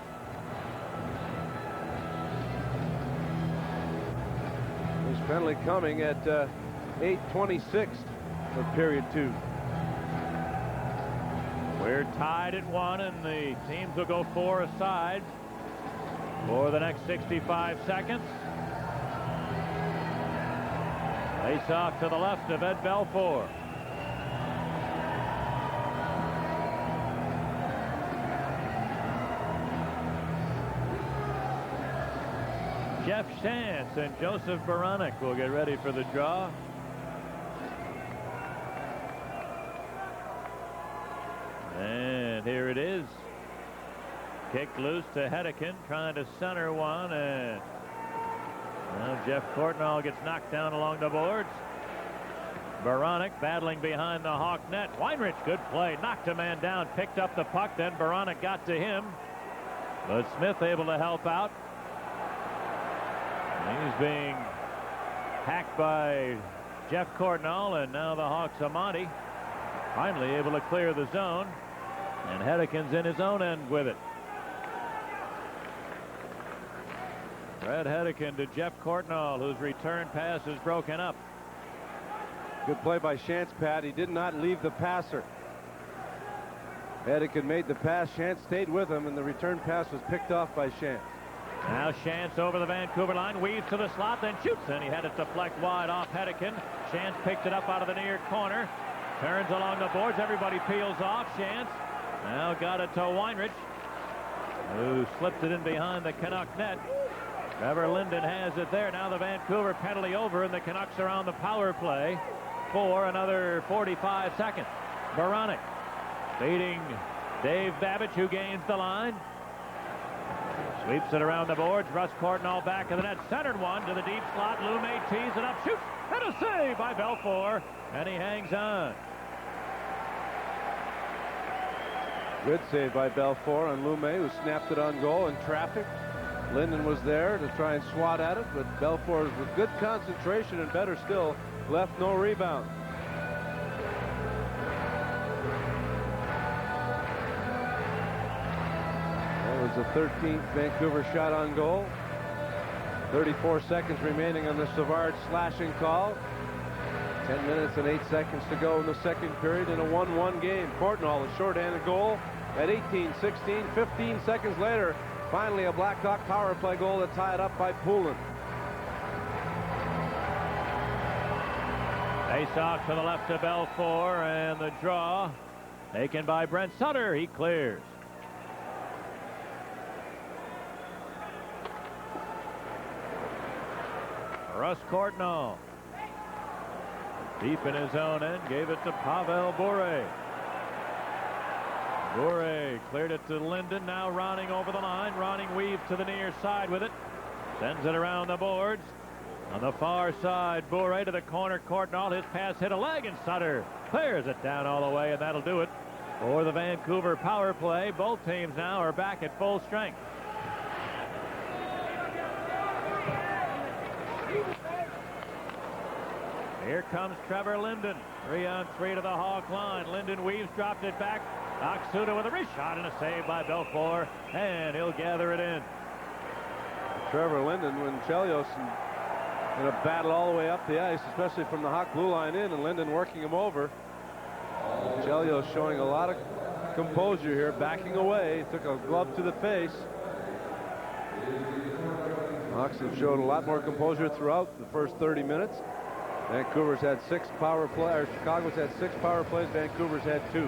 This penalty coming at 8:26 of period 2. We're tied at 1, and the teams will go 4 aside for the next 65 seconds. Face off to the left of Ed Belfour. Jeff Shantz and Joseph Baranek will get ready for the draw. And here it is. Kicked loose to Hedekin, trying to center one, and well, Jeff Courtnall gets knocked down along the boards. Baranek battling behind the Hawk net. Weinrich, good play, knocked a man down, picked up the puck, then Baranek got to him. But Smith able to help out. He's being hacked by Jeff Courtnall, and now the Hawks Amati finally able to clear the zone, and Hedekin's in his own end with it. Brad Hedekin to Jeff Courtnall, whose return pass is broken up. Good play by Shantz, Pat. He did not leave the passer. Hedekin made the pass. Shantz stayed with him, and the return pass was picked off by Shantz. Now Shantz over the Vancouver line, weaves to the slot, then shoots, and he had it deflect wide off Hedekin. Shantz picked it up out of the near corner, turns along the boards, everybody peels off. Shantz now got it to Weinrich, who slipped it in behind the Canuck net. Trevor Linden has it there. Now the Vancouver penalty over, and the Canucks are on the power play for another 45 seconds. Baranek beating Dave Babbage, who gains the line. Sweeps it around the boards. Russ Courtnall back of the net. Centered one to the deep slot. Lumet tees it up. Shoots. And a save by Belfour. And he hangs on. Good save by Belfour on Lumet, who snapped it on goal in traffic. Linden was there to try and swat at it, but Belfour, with good concentration and better still, left no rebound. The 13th Vancouver shot on goal. 34 seconds remaining on the Savard slashing call. 10 minutes and 8 seconds to go in the second period in a 1-1 game. Courtnall, a shorthanded goal at 18-16. 15 seconds later, finally a Blackhawk power play goal to tie it up by Poulin. Face off to the left of Belfour, and the draw taken by Brent Sutter. He clears. Russ Courtnall deep in his own end, gave it to Pavel Bure. Bure cleared it to Linden. Now Ronning over the line. Ronning weaves to the near side with it, sends it around the boards. On the far side, Bure to the corner. Courtnall, his pass hit a leg, and Sutter clears it down all the way, and that'll do it for the Vancouver power play. Both teams now are back at full strength. Here comes Trevor Linden. 3-on-3 to the Hawk line. Linden weaves, dropped it back. Aksuda with a wrist shot and a save by Belfour, and he'll gather it in. Trevor Linden, when Chelios in a battle all the way up the ice, especially from the Hawk blue line in, and Linden working him over. Chelios showing a lot of composure here, backing away. Took a glove to the face. Hawks have showed a lot more composure throughout the first 30 minutes. Vancouver's had 6 power plays, or Chicago's had 6 power plays. Vancouver's had 2.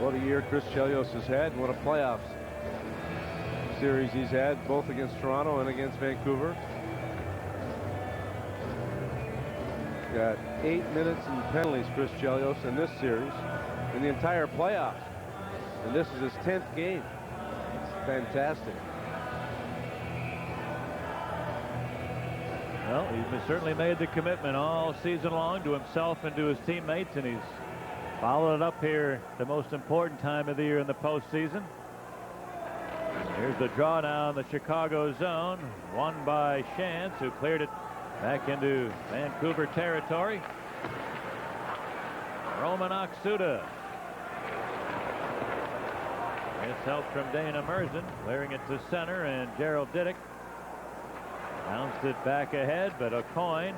What a year Chris Chelios has had, and what a playoffs series he's had, both against Toronto and against Vancouver. got 8 minutes in penalties, Chris Chelios, in this series, in the entire playoffs. And this is his 10th game. It's fantastic. Well, he's certainly made the commitment all season long to himself and to his teammates, and he's followed it up here the most important time of the year in the postseason. Here's the draw now in the Chicago zone, won by Shantz, who cleared it back into Vancouver territory. Roman Aksuda gets help from Dana Merzen, clearing it to center, and Gerald Didick bounced it back ahead, but a coin.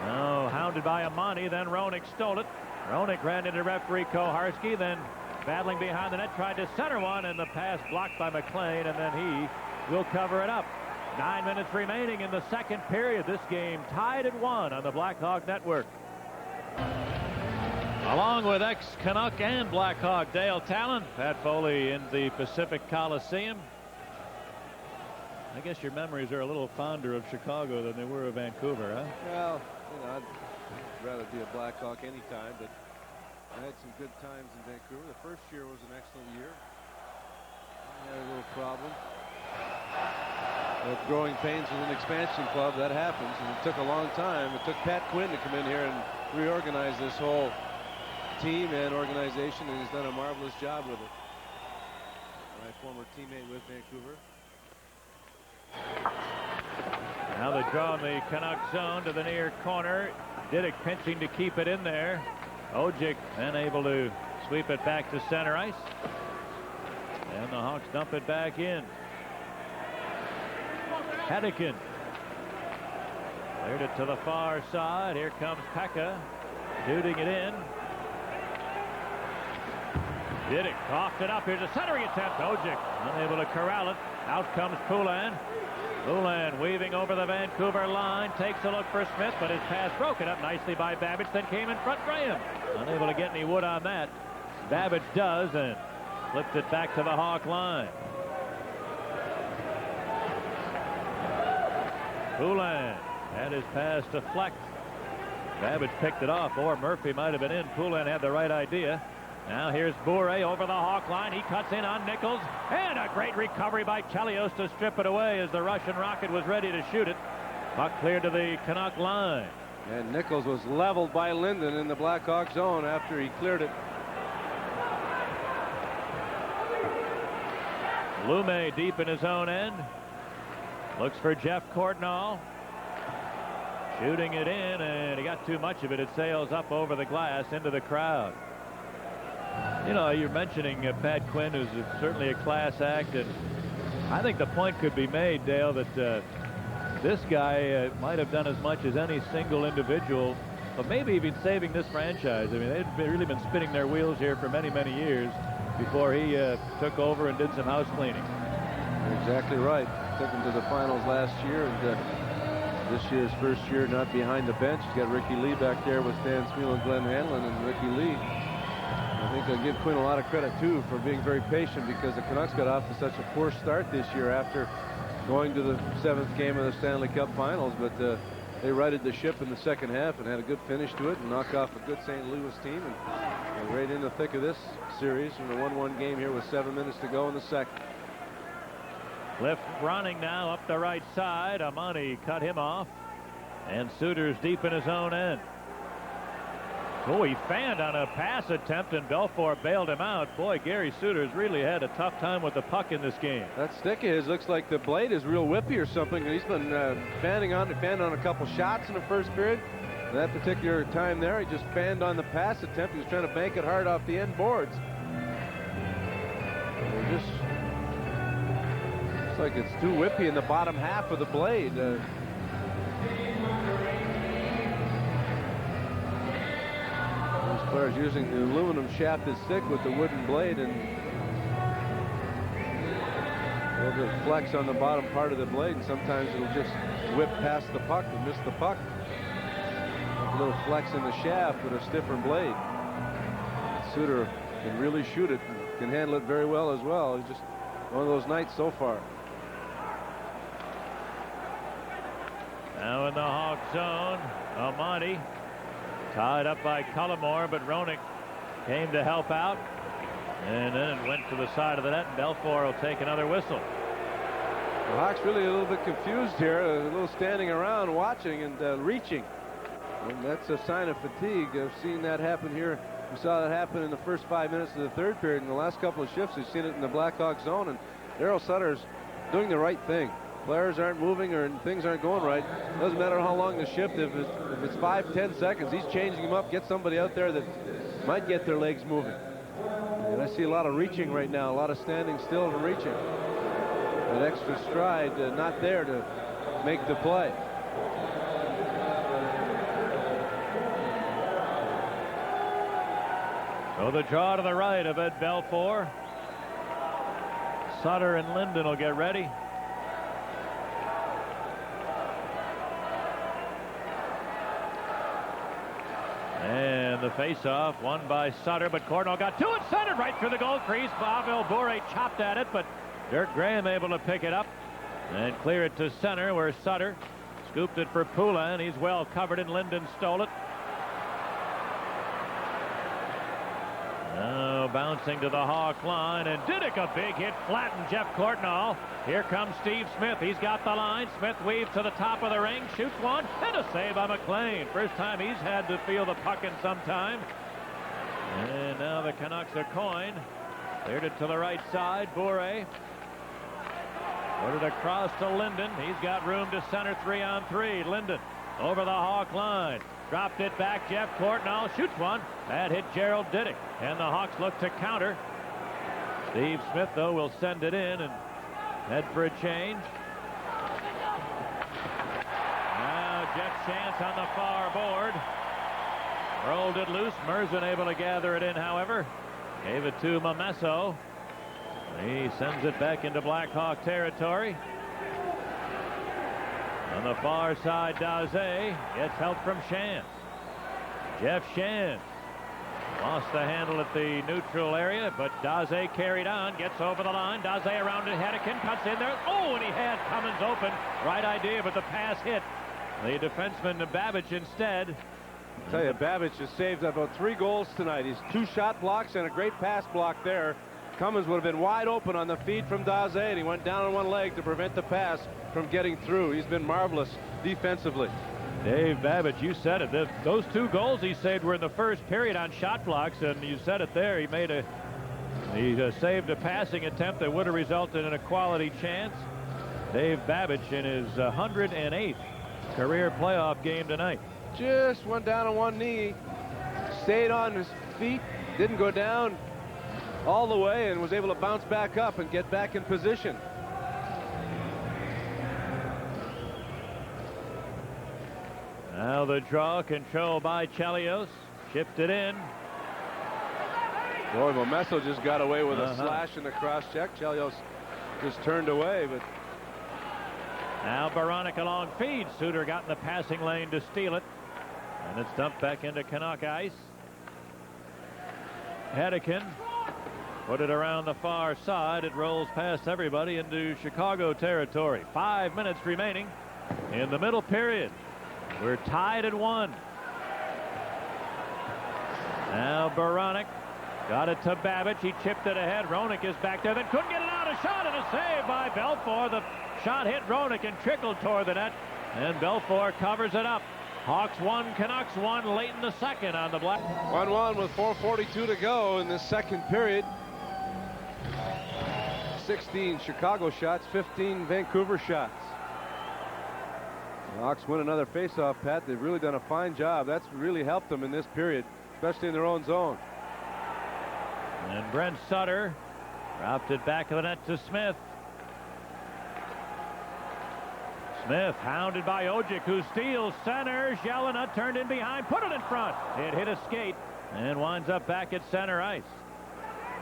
No, hounded by Amani, then Roenick stole it. Roenick ran into referee Koharski, then battling behind the net, tried to center one, and the pass blocked by McLean, and then he will cover it up. 9 minutes remaining in the second period. This game tied at 1 on the Blackhawk Network. Along with ex-Canuck and Blackhawk Dale Talon, Pat Foley in the Pacific Coliseum. I guess your memories are a little fonder of Chicago than they were of Vancouver, huh? Well, I'd rather be a Blackhawk anytime, but I had some good times in Vancouver. The first year was an excellent year. I had a little problem with growing pains with an expansion club. That happens, and it took a long time. It took Pat Quinn to come in here and reorganize this whole team and organization, and he's done a marvelous job with it. My former teammate with Vancouver. Now the draw in the Canuck zone to the near corner. Didick pinching to keep it in there. Ojic then able to sweep it back to center ice. And the Hawks dump it back in. Hedican cleared it to the far side. Here comes Pekka shooting it in. Didick coughed it up. Here's a centering attempt. Ojic unable to corral it. Out comes Poulin. Poulin weaving over the Vancouver line, takes a look for Smith, but his pass broken up nicely by Babbage, then came in front Graham. Unable to get any wood on that. Babbage does, and flipped it back to the Hawk line. Poulin had his pass deflect. Babbage picked it off, or Murphy might have been in. Poulin had the right idea. Now here's Bourret over the Hawk line. He cuts in on Nichols, and a great recovery by Chelios to strip it away as the Russian rocket was ready to shoot it. Puck cleared to the Canuck line. And Nichols was leveled by Linden in the Blackhawk zone after he cleared it. Lume deep in his own end. Looks for Jeff Courtnall. Shooting it in, and he got too much of it. It sails up over the glass into the crowd. You know, you're mentioning Pat Quinn, who's certainly a class act, and I think the point could be made, Dale, that this guy might have done as much as any single individual, but maybe even saving this franchise. I mean, they'd really been spinning their wheels here for many, many years before he took over and did some house cleaning. You're exactly right. Took him to the finals last year, and this year's first year not behind the bench. He's got Ricky Lee back there with Stan Smeal and Glenn Hanlon, and Ricky Lee, I think I'll give Quinn a lot of credit too for being very patient, because the Canucks got off to such a poor start this year after going to the 7th game of the Stanley Cup Finals, but they righted the ship in the second half and had a good finish to it and knocked off a good St. Louis team, and right in the thick of this series in the 1-1 game here with 7 minutes to go in the second. Cliff running now up the right side. Amani cut him off, and Suter's deep in his own end. Oh, he fanned on a pass attempt, and Belfour bailed him out. Boy, Gary Suter's really had a tough time with the puck in this game. That stick of his looks like the blade is real whippy or something. He's been fanned on a couple shots in the first period. That particular time there, he just fanned on the pass attempt. He was trying to bank it hard off the end boards. It just looks like it's too whippy in the bottom half of the blade. As far as using the aluminum shafted stick with the wooden blade, and a little bit of flex on the bottom part of the blade, and sometimes it'll just whip past the puck and miss the puck. A little flex in the shaft with a stiffer blade. Suter can really shoot it and can handle it very well as well. He's just one of those nights so far. Now in the Hawk zone, Amani tied up by Cullimore, but Roenick came to help out. And then it went to the side of the net, and Belfour will take another whistle. The Hawks really a little bit confused here, a little standing around watching and reaching. And that's a sign of fatigue. I've seen that happen here. We saw that happen in the first 5 minutes of the third period. In the last couple of shifts, we've seen it in the Blackhawk zone, and Daryl Sutter's doing the right thing. Players aren't moving or things aren't going right. Doesn't matter how long the shift, if it's 5-10 seconds, he's changing them up, get somebody out there that might get their legs moving. And I see a lot of reaching right now, a lot of standing still and reaching. That extra stride not there to make the play. So the draw to the right of Ed Belfour. Sutter and Linden will get ready. And the face-off won by Sutter, but Courtnall got to it, centered right through the goal crease. Pavel Bure chopped at it, but Dirk Graham able to pick it up and clear it to center, where Sutter scooped it for Pula, and he's well covered, and Linden stole it. Now bouncing to the Hawk line, and Didick, a big hit, flattened Jeff Courtnall. Here comes Steve Smith. He's got the line. Smith weaves to the top of the ring, shoots one, and a save by McLean. First time he's had to feel the puck in some time. And now the Canucks are coined. Cleared it to the right side. Bure put it across to Linden. He's got room to center 3-on-3. Linden over the Hawk line. Dropped it back. Jeff Courtnall shoots one. That hit Gerald Didick. And the Hawks look to counter. Steve Smith, though, will send it in and head for a change. Now Jeff Chance on the far board. Rolled it loose. Merzen able to gather it in, however. Gave it to Mamesso. He sends it back into Blackhawk territory. On the far side, Daze gets help from Shantz. Jeff Shantz lost the handle at the neutral area, but Daze carried on, gets over the line. Daze around to Hedican, cuts in there. Oh, and he had Cummins open. Right idea, but the pass hit the defenseman Babbage instead. I'll tell you, Babbage has saved about 3 goals tonight. He's 2 shot blocks and a great pass block there. Cummins would have been wide open on the feed from Daze, and he went down on one leg to prevent the pass from getting through. He's been marvelous defensively. Dave Babbage, you said it. Those 2 goals he saved were in the first period on shot blocks, and you said it there. He saved a passing attempt that would have resulted in a quality chance. Dave Babbage in his 108th career playoff game tonight. Just went down on one knee, stayed on his feet, didn't go down all the way, and was able to bounce back up and get back in position. Now the draw controlled by Chelios. Shipped it in. Boy, Mamesso just got away with a slash in the cross check. Chelios just turned away, but now Baranek along feed. Suter got in the passing lane to steal it, and it's dumped back into Canuck ice. Hedican put it around the far side. It rolls past everybody into Chicago territory. 5 minutes remaining in the middle period. We're tied at 1. Now Baranek got it to Babbage. He chipped it ahead. Roenick is back there. Then couldn't get it out. A shot and a save by Belfour. The shot hit Roenick and trickled toward the net. And Belfour covers it up. Hawks 1, Canucks 1 late in the second on the Black. 1-1 with 4:42 to go in this second period. 16 Chicago shots, 15 Vancouver shots. The Hawks win another faceoff, Pat. They've really done a fine job. That's really helped them in this period, especially in their own zone. And Brent Sutter dropped it back of the net to Smith. Smith hounded by Ojic, who steals center. Jelena turned in behind, put it in front. It hit a skate and winds up back at center ice.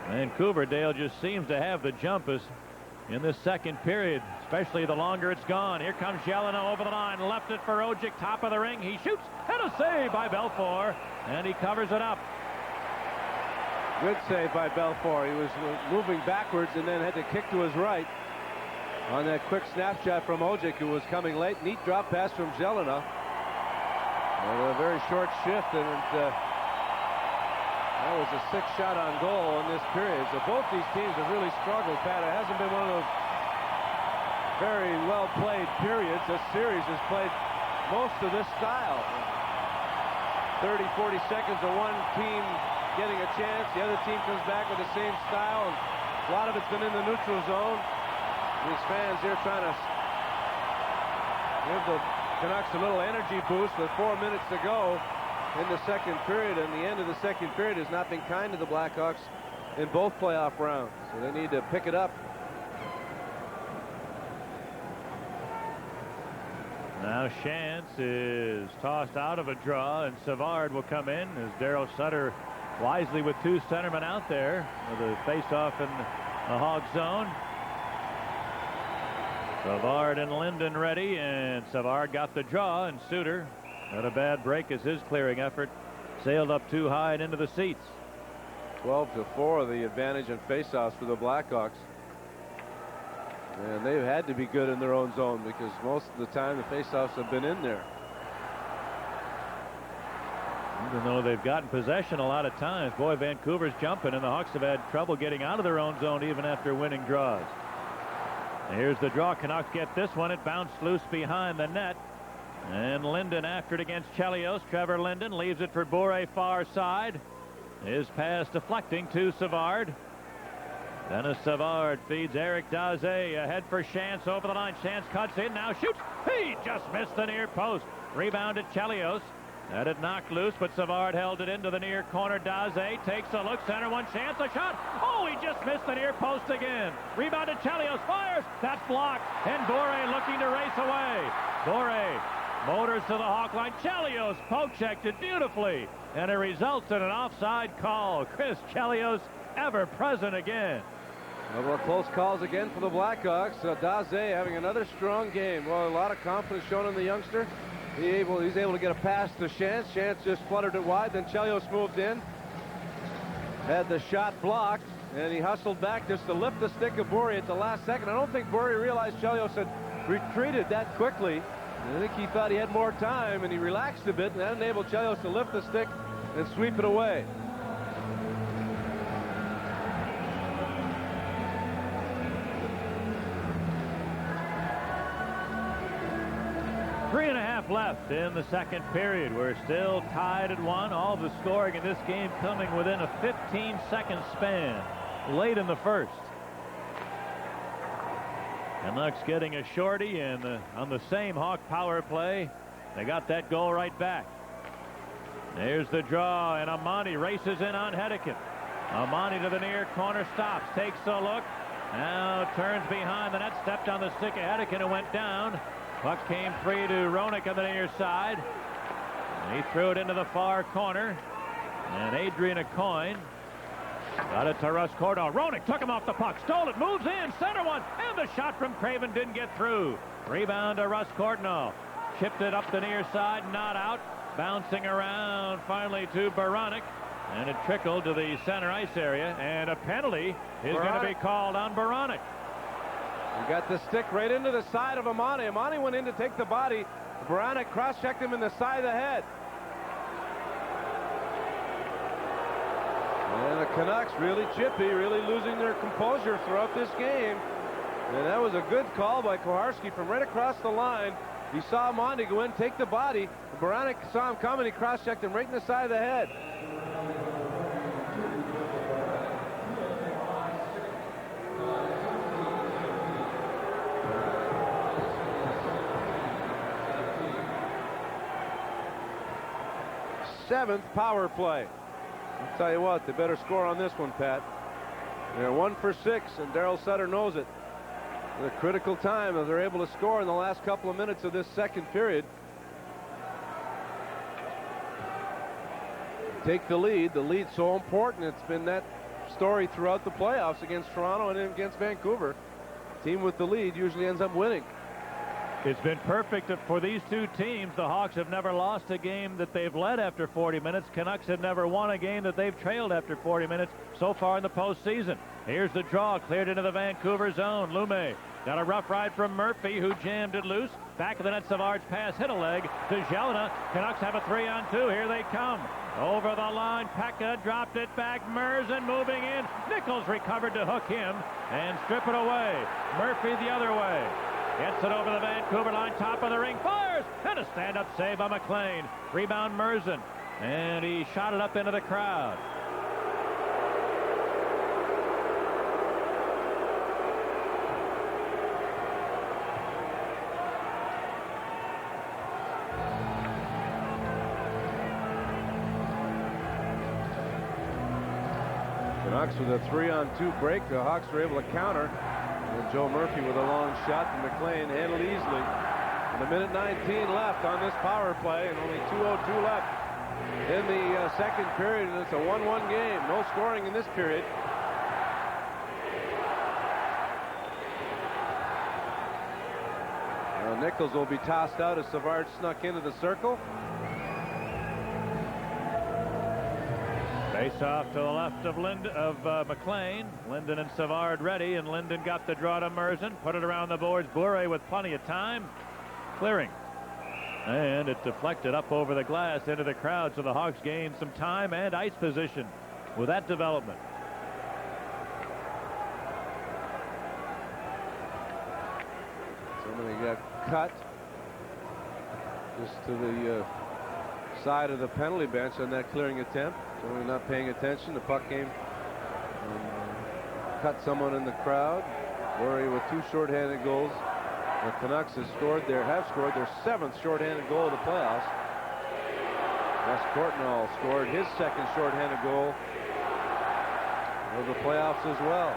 Vancouver, Dale, just seems to have the jump in this second period, especially the longer it's gone. Here comes Jelena over the line, left it for Ojic, top of the ring. He shoots, and a save by Belfour, and he covers it up. Good save by Belfour. He was moving backwards and then had to kick to his right. on that quick snapshot from Ojic, who was coming late. Neat drop pass from Jelena. And a very short shift, and that was a 6th shot on goal in this period. So both these teams have really struggled, Pat. It hasn't been one of those very well played periods. This series has played most of this style. 30, 40 seconds of one team getting a chance. The other team comes back with the same style, and a lot of it's been in the neutral zone. These fans here trying to give the Canucks a little energy boost with 4 minutes to go in the second period, and the end of the second period has not been kind to the Blackhawks in both playoff rounds, so they need to pick it up. Now Chance is tossed out of a draw, and Savard will come in as Daryl Sutter wisely with 2 centermen out there with a face-off in the Hog zone. Savard and Linden ready, and Savard got the draw, and Suter had a bad break as his clearing effort sailed up too high and into the seats. 12-4 the advantage in faceoffs for the Blackhawks. And they've had to be good in their own zone because most of the time the faceoffs have been in there. Even though they've gotten possession a lot of times, boy, Vancouver's jumping, and the Hawks have had trouble getting out of their own zone even after winning draws. Here's the draw. Canucks get this one. It bounced loose behind the net. And Linden after it against Chelios. Trevor Linden leaves it for Bure far side. His pass deflecting to Savard. Dennis Savard feeds Eric Daze ahead for Chance over the line. Chance cuts in, now shoots. He just missed the near post. Rebound at Chelios. Had it knocked loose, but Savard held it into the near corner. Daze takes a look, center one, Chance, a shot. Oh, he just missed the near post again. Rebound to Chelios, fires. That's blocked, and Bure looking to race away. Bure motors to the Hawk line. Chelios poke-checked it beautifully, and it results in an offside call. Chris Chelios ever present again. A couple of close calls again for the Blackhawks. Daze having another strong game. Well, a lot of confidence shown in the youngster. He's able to get a pass to Chance. Chance just fluttered it wide. Then Chelios moved in. Had the shot blocked. And he hustled back just to lift the stick of Bure at the last second. I don't think Bure realized Chelios had retreated that quickly. I think he thought he had more time, and he relaxed a bit, and that enabled Chelios to lift the stick and sweep it away. Three and a half left in the second period. We're still tied at 1. All the scoring in this game coming within a 15-second span late in the first. Canucks getting a shorty, and on the same Hawk power play, they got that goal right back. There's the draw, and Amani races in on Hedican. Amani to the near corner, stops, takes a look, now turns behind the net, stepped on the stick of Hedican and went down. Puck came free to Roenick on the near side. He threw it into the far corner. And Adrian Aucoin got it to Russ Cordell. Roenick took him off the puck, stole it, moves in, center one, and the shot from Craven didn't get through. Rebound to Russ Cordell. Chipped it up the near side, not out. Bouncing around finally to Baranek. And it trickled to the center ice area. And a penalty is going to be called on Baranek. He got the stick right into the side of Amani. Amani went in to take the body. Baranek cross-checked him in the side of the head. And the Canucks really chippy, really losing their composure throughout this game. And that was a good call by Koharski from right across the line. He saw Amani go in, take the body. Baranek saw him coming. He cross-checked him right in the side of the head. Seventh power play. I'll tell you what, they better score on this one, Pat. They're 1 for 6, and Daryl Sutter knows it. The critical time as they're able to score in the last couple of minutes of this second period. Take the lead. The lead's so important. It's been that story throughout the playoffs against Toronto and against Vancouver. Team with the lead usually ends up winning. It's been perfect for these two teams. The Hawks have never lost a game that they've led after 40 minutes. Canucks have never won a game that they've trailed after 40 minutes so far in the postseason. Here's the draw, cleared into the Vancouver zone. Lume got a rough ride from Murphy, who jammed it loose. Back of the net, Savard's pass hit a leg to Jelena. Canucks have a 3-on-2. Here they come. Over the line, Pekka dropped it back. Merzen moving in. Nichols recovered to hook him and strip it away. Murphy the other way. Gets it over the Vancouver line, top of the ring, fires, and a stand-up save by McLean. Rebound Merzen, and he shot it up into the crowd. Canucks with a 3-on-2 break. The Hawks were able to counter. And Joe Murphy with a long shot from McLean, handled easily. And a minute 19 left on this power play, and only 2:02 left in the second period. And it's a 1-1 game. No scoring in this period. Nichols will be tossed out as Savard snuck into the circle. Face off to the left of McLean. Linden and Savard ready, and Linden got the draw to Merzen. Put it around the boards. Bure with plenty of time. Clearing. And it deflected up over the glass into the crowd, so the Hawks gained some time and ice position with that development. Somebody got cut just to the side of the penalty bench on that clearing attempt. Somebody not paying attention. The puck came and cut someone in the crowd. Bure with 2 shorthanded goals. The Canucks have scored their 7th shorthanded goal of the playoffs. Wes Courtnall scored his 2nd shorthanded goal of the playoffs as well.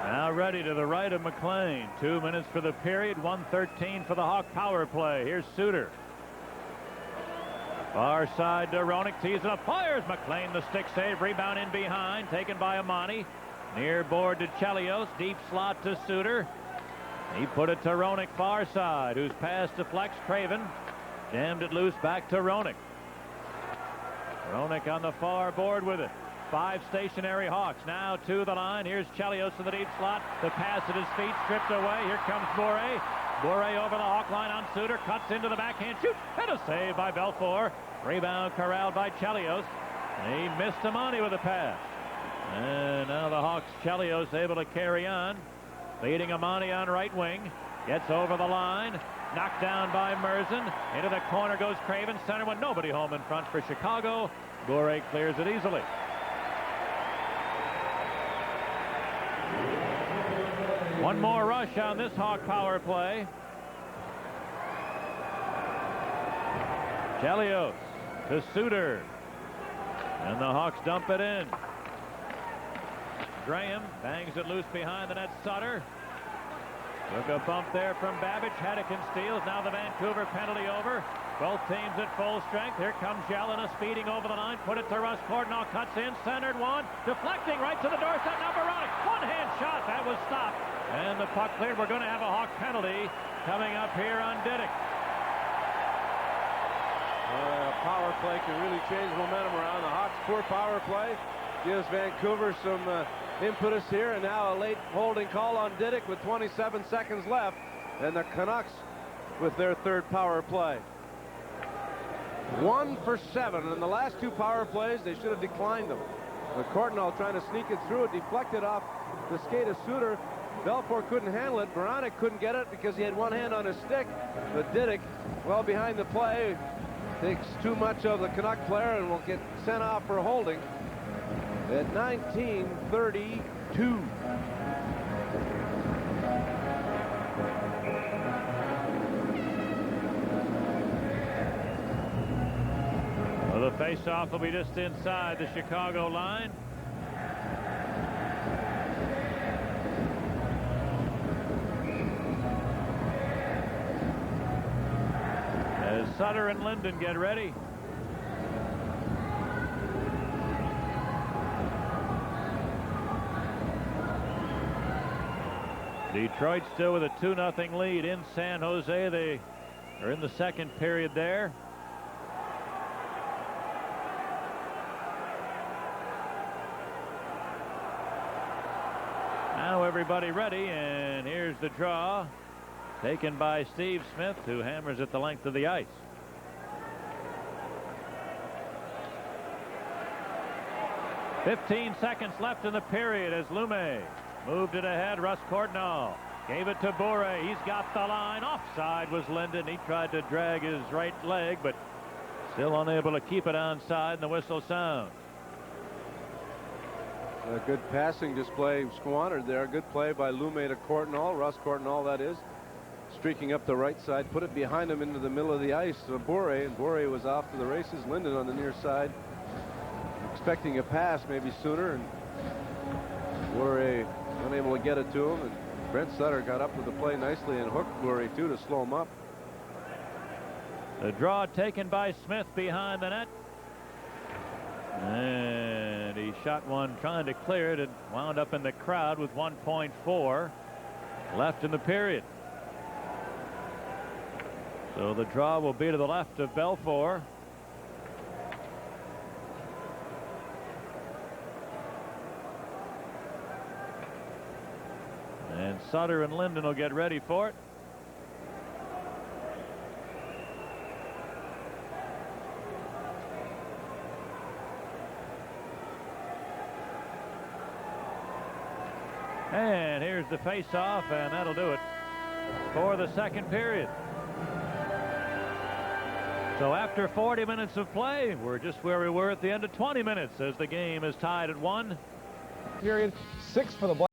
Now ready to the right of McLean. 2 minutes for the period. 1:13 for the Hawk power play. Here's Suter. Far side to Roenick. Tees it up. Fires. McLean the stick save. Rebound in behind. Taken by Amani. Near board to Chelios. Deep slot to Suter. He put it to Roenick far side, whose pass deflects. Craven jammed it loose back to Roenick. Roenick on the far board with it. 5 stationary Hawks now to the line. Here's Chelios in the deep slot. The pass at his feet stripped away. Here comes Bure. Bure over the Hawk line on Suter. Cuts into the backhand shoot. And a save by Belfour. Rebound corralled by Chelios. He missed Amani with the pass. And now the Hawks, Chelios able to carry on. Leading Amani on right wing. Gets over the line. Knocked down by Merzen. Into the corner goes Craven. Center one. Nobody home in front for Chicago. Bure clears it easily. One more rush on this Hawk power play. Chelios to Suter. And the Hawks dump it in. Graham bangs it loose behind the net. Sutter took a bump there from Babbage. Hedican steals. Now the Vancouver penalty over. Both teams at full strength. Here comes Jelena speeding over the line. Put it to Russ. Courtnall cuts in. Centered one. Deflecting right to the doorstep. Now Veronic. One-hand shot. That was stopped. And the puck cleared. We're going to have a Hawk penalty coming up here on Didick. Power play can really change momentum around. The Hawks' poor power play gives Vancouver some impetus here, and now a late holding call on Didick with 27 seconds left, and the Canucks with their 3rd power play. 1 for 7 in the last 2 power plays. They should have declined them. But Courtnall trying to sneak it through. It deflected off the skate of Suter. Belfour couldn't handle it. Veronic couldn't get it because he had one hand on his stick. But Didick, well behind the play, takes too much of the Canuck player and will get sent off for holding at 19:32. Well, the face-off will be just inside the Chicago line. As Sutter and Linden get ready. Detroit still with a 2-0 lead in San Jose. They are in the second period there. Now everybody ready, and here's the draw taken by Steve Smith, who hammers at the length of the ice. "15 seconds left in the period as Lume moved it ahead. Russ Courtnall gave it to Bure. He's got the line. Offside was Linden. He tried to drag his right leg, but still unable to keep it onside, and the whistle sounds. A good passing display squandered there. Good play by Lume to Courtnall. Russ Courtnall, that is. Streaking up the right side. Put it behind him into the middle of the ice to Bure, and Bure was off to the races. Linden on the near side, expecting a pass maybe sooner, and Bure unable to get it to him, and Brent Sutter got up with the play nicely and hooked Bure too to slow him up. The draw taken by Smith behind the net, and he shot one trying to clear it and wound up in the crowd with 1.4 left in the period. So the draw will be to the left of Belfour. And Sutter and Linden will get ready for it. And here's the face-off, and that'll do it for the second period. So after 40 minutes of play, we're just where we were at the end of 20 minutes as the game is tied at 1. Period. 6 for the Black.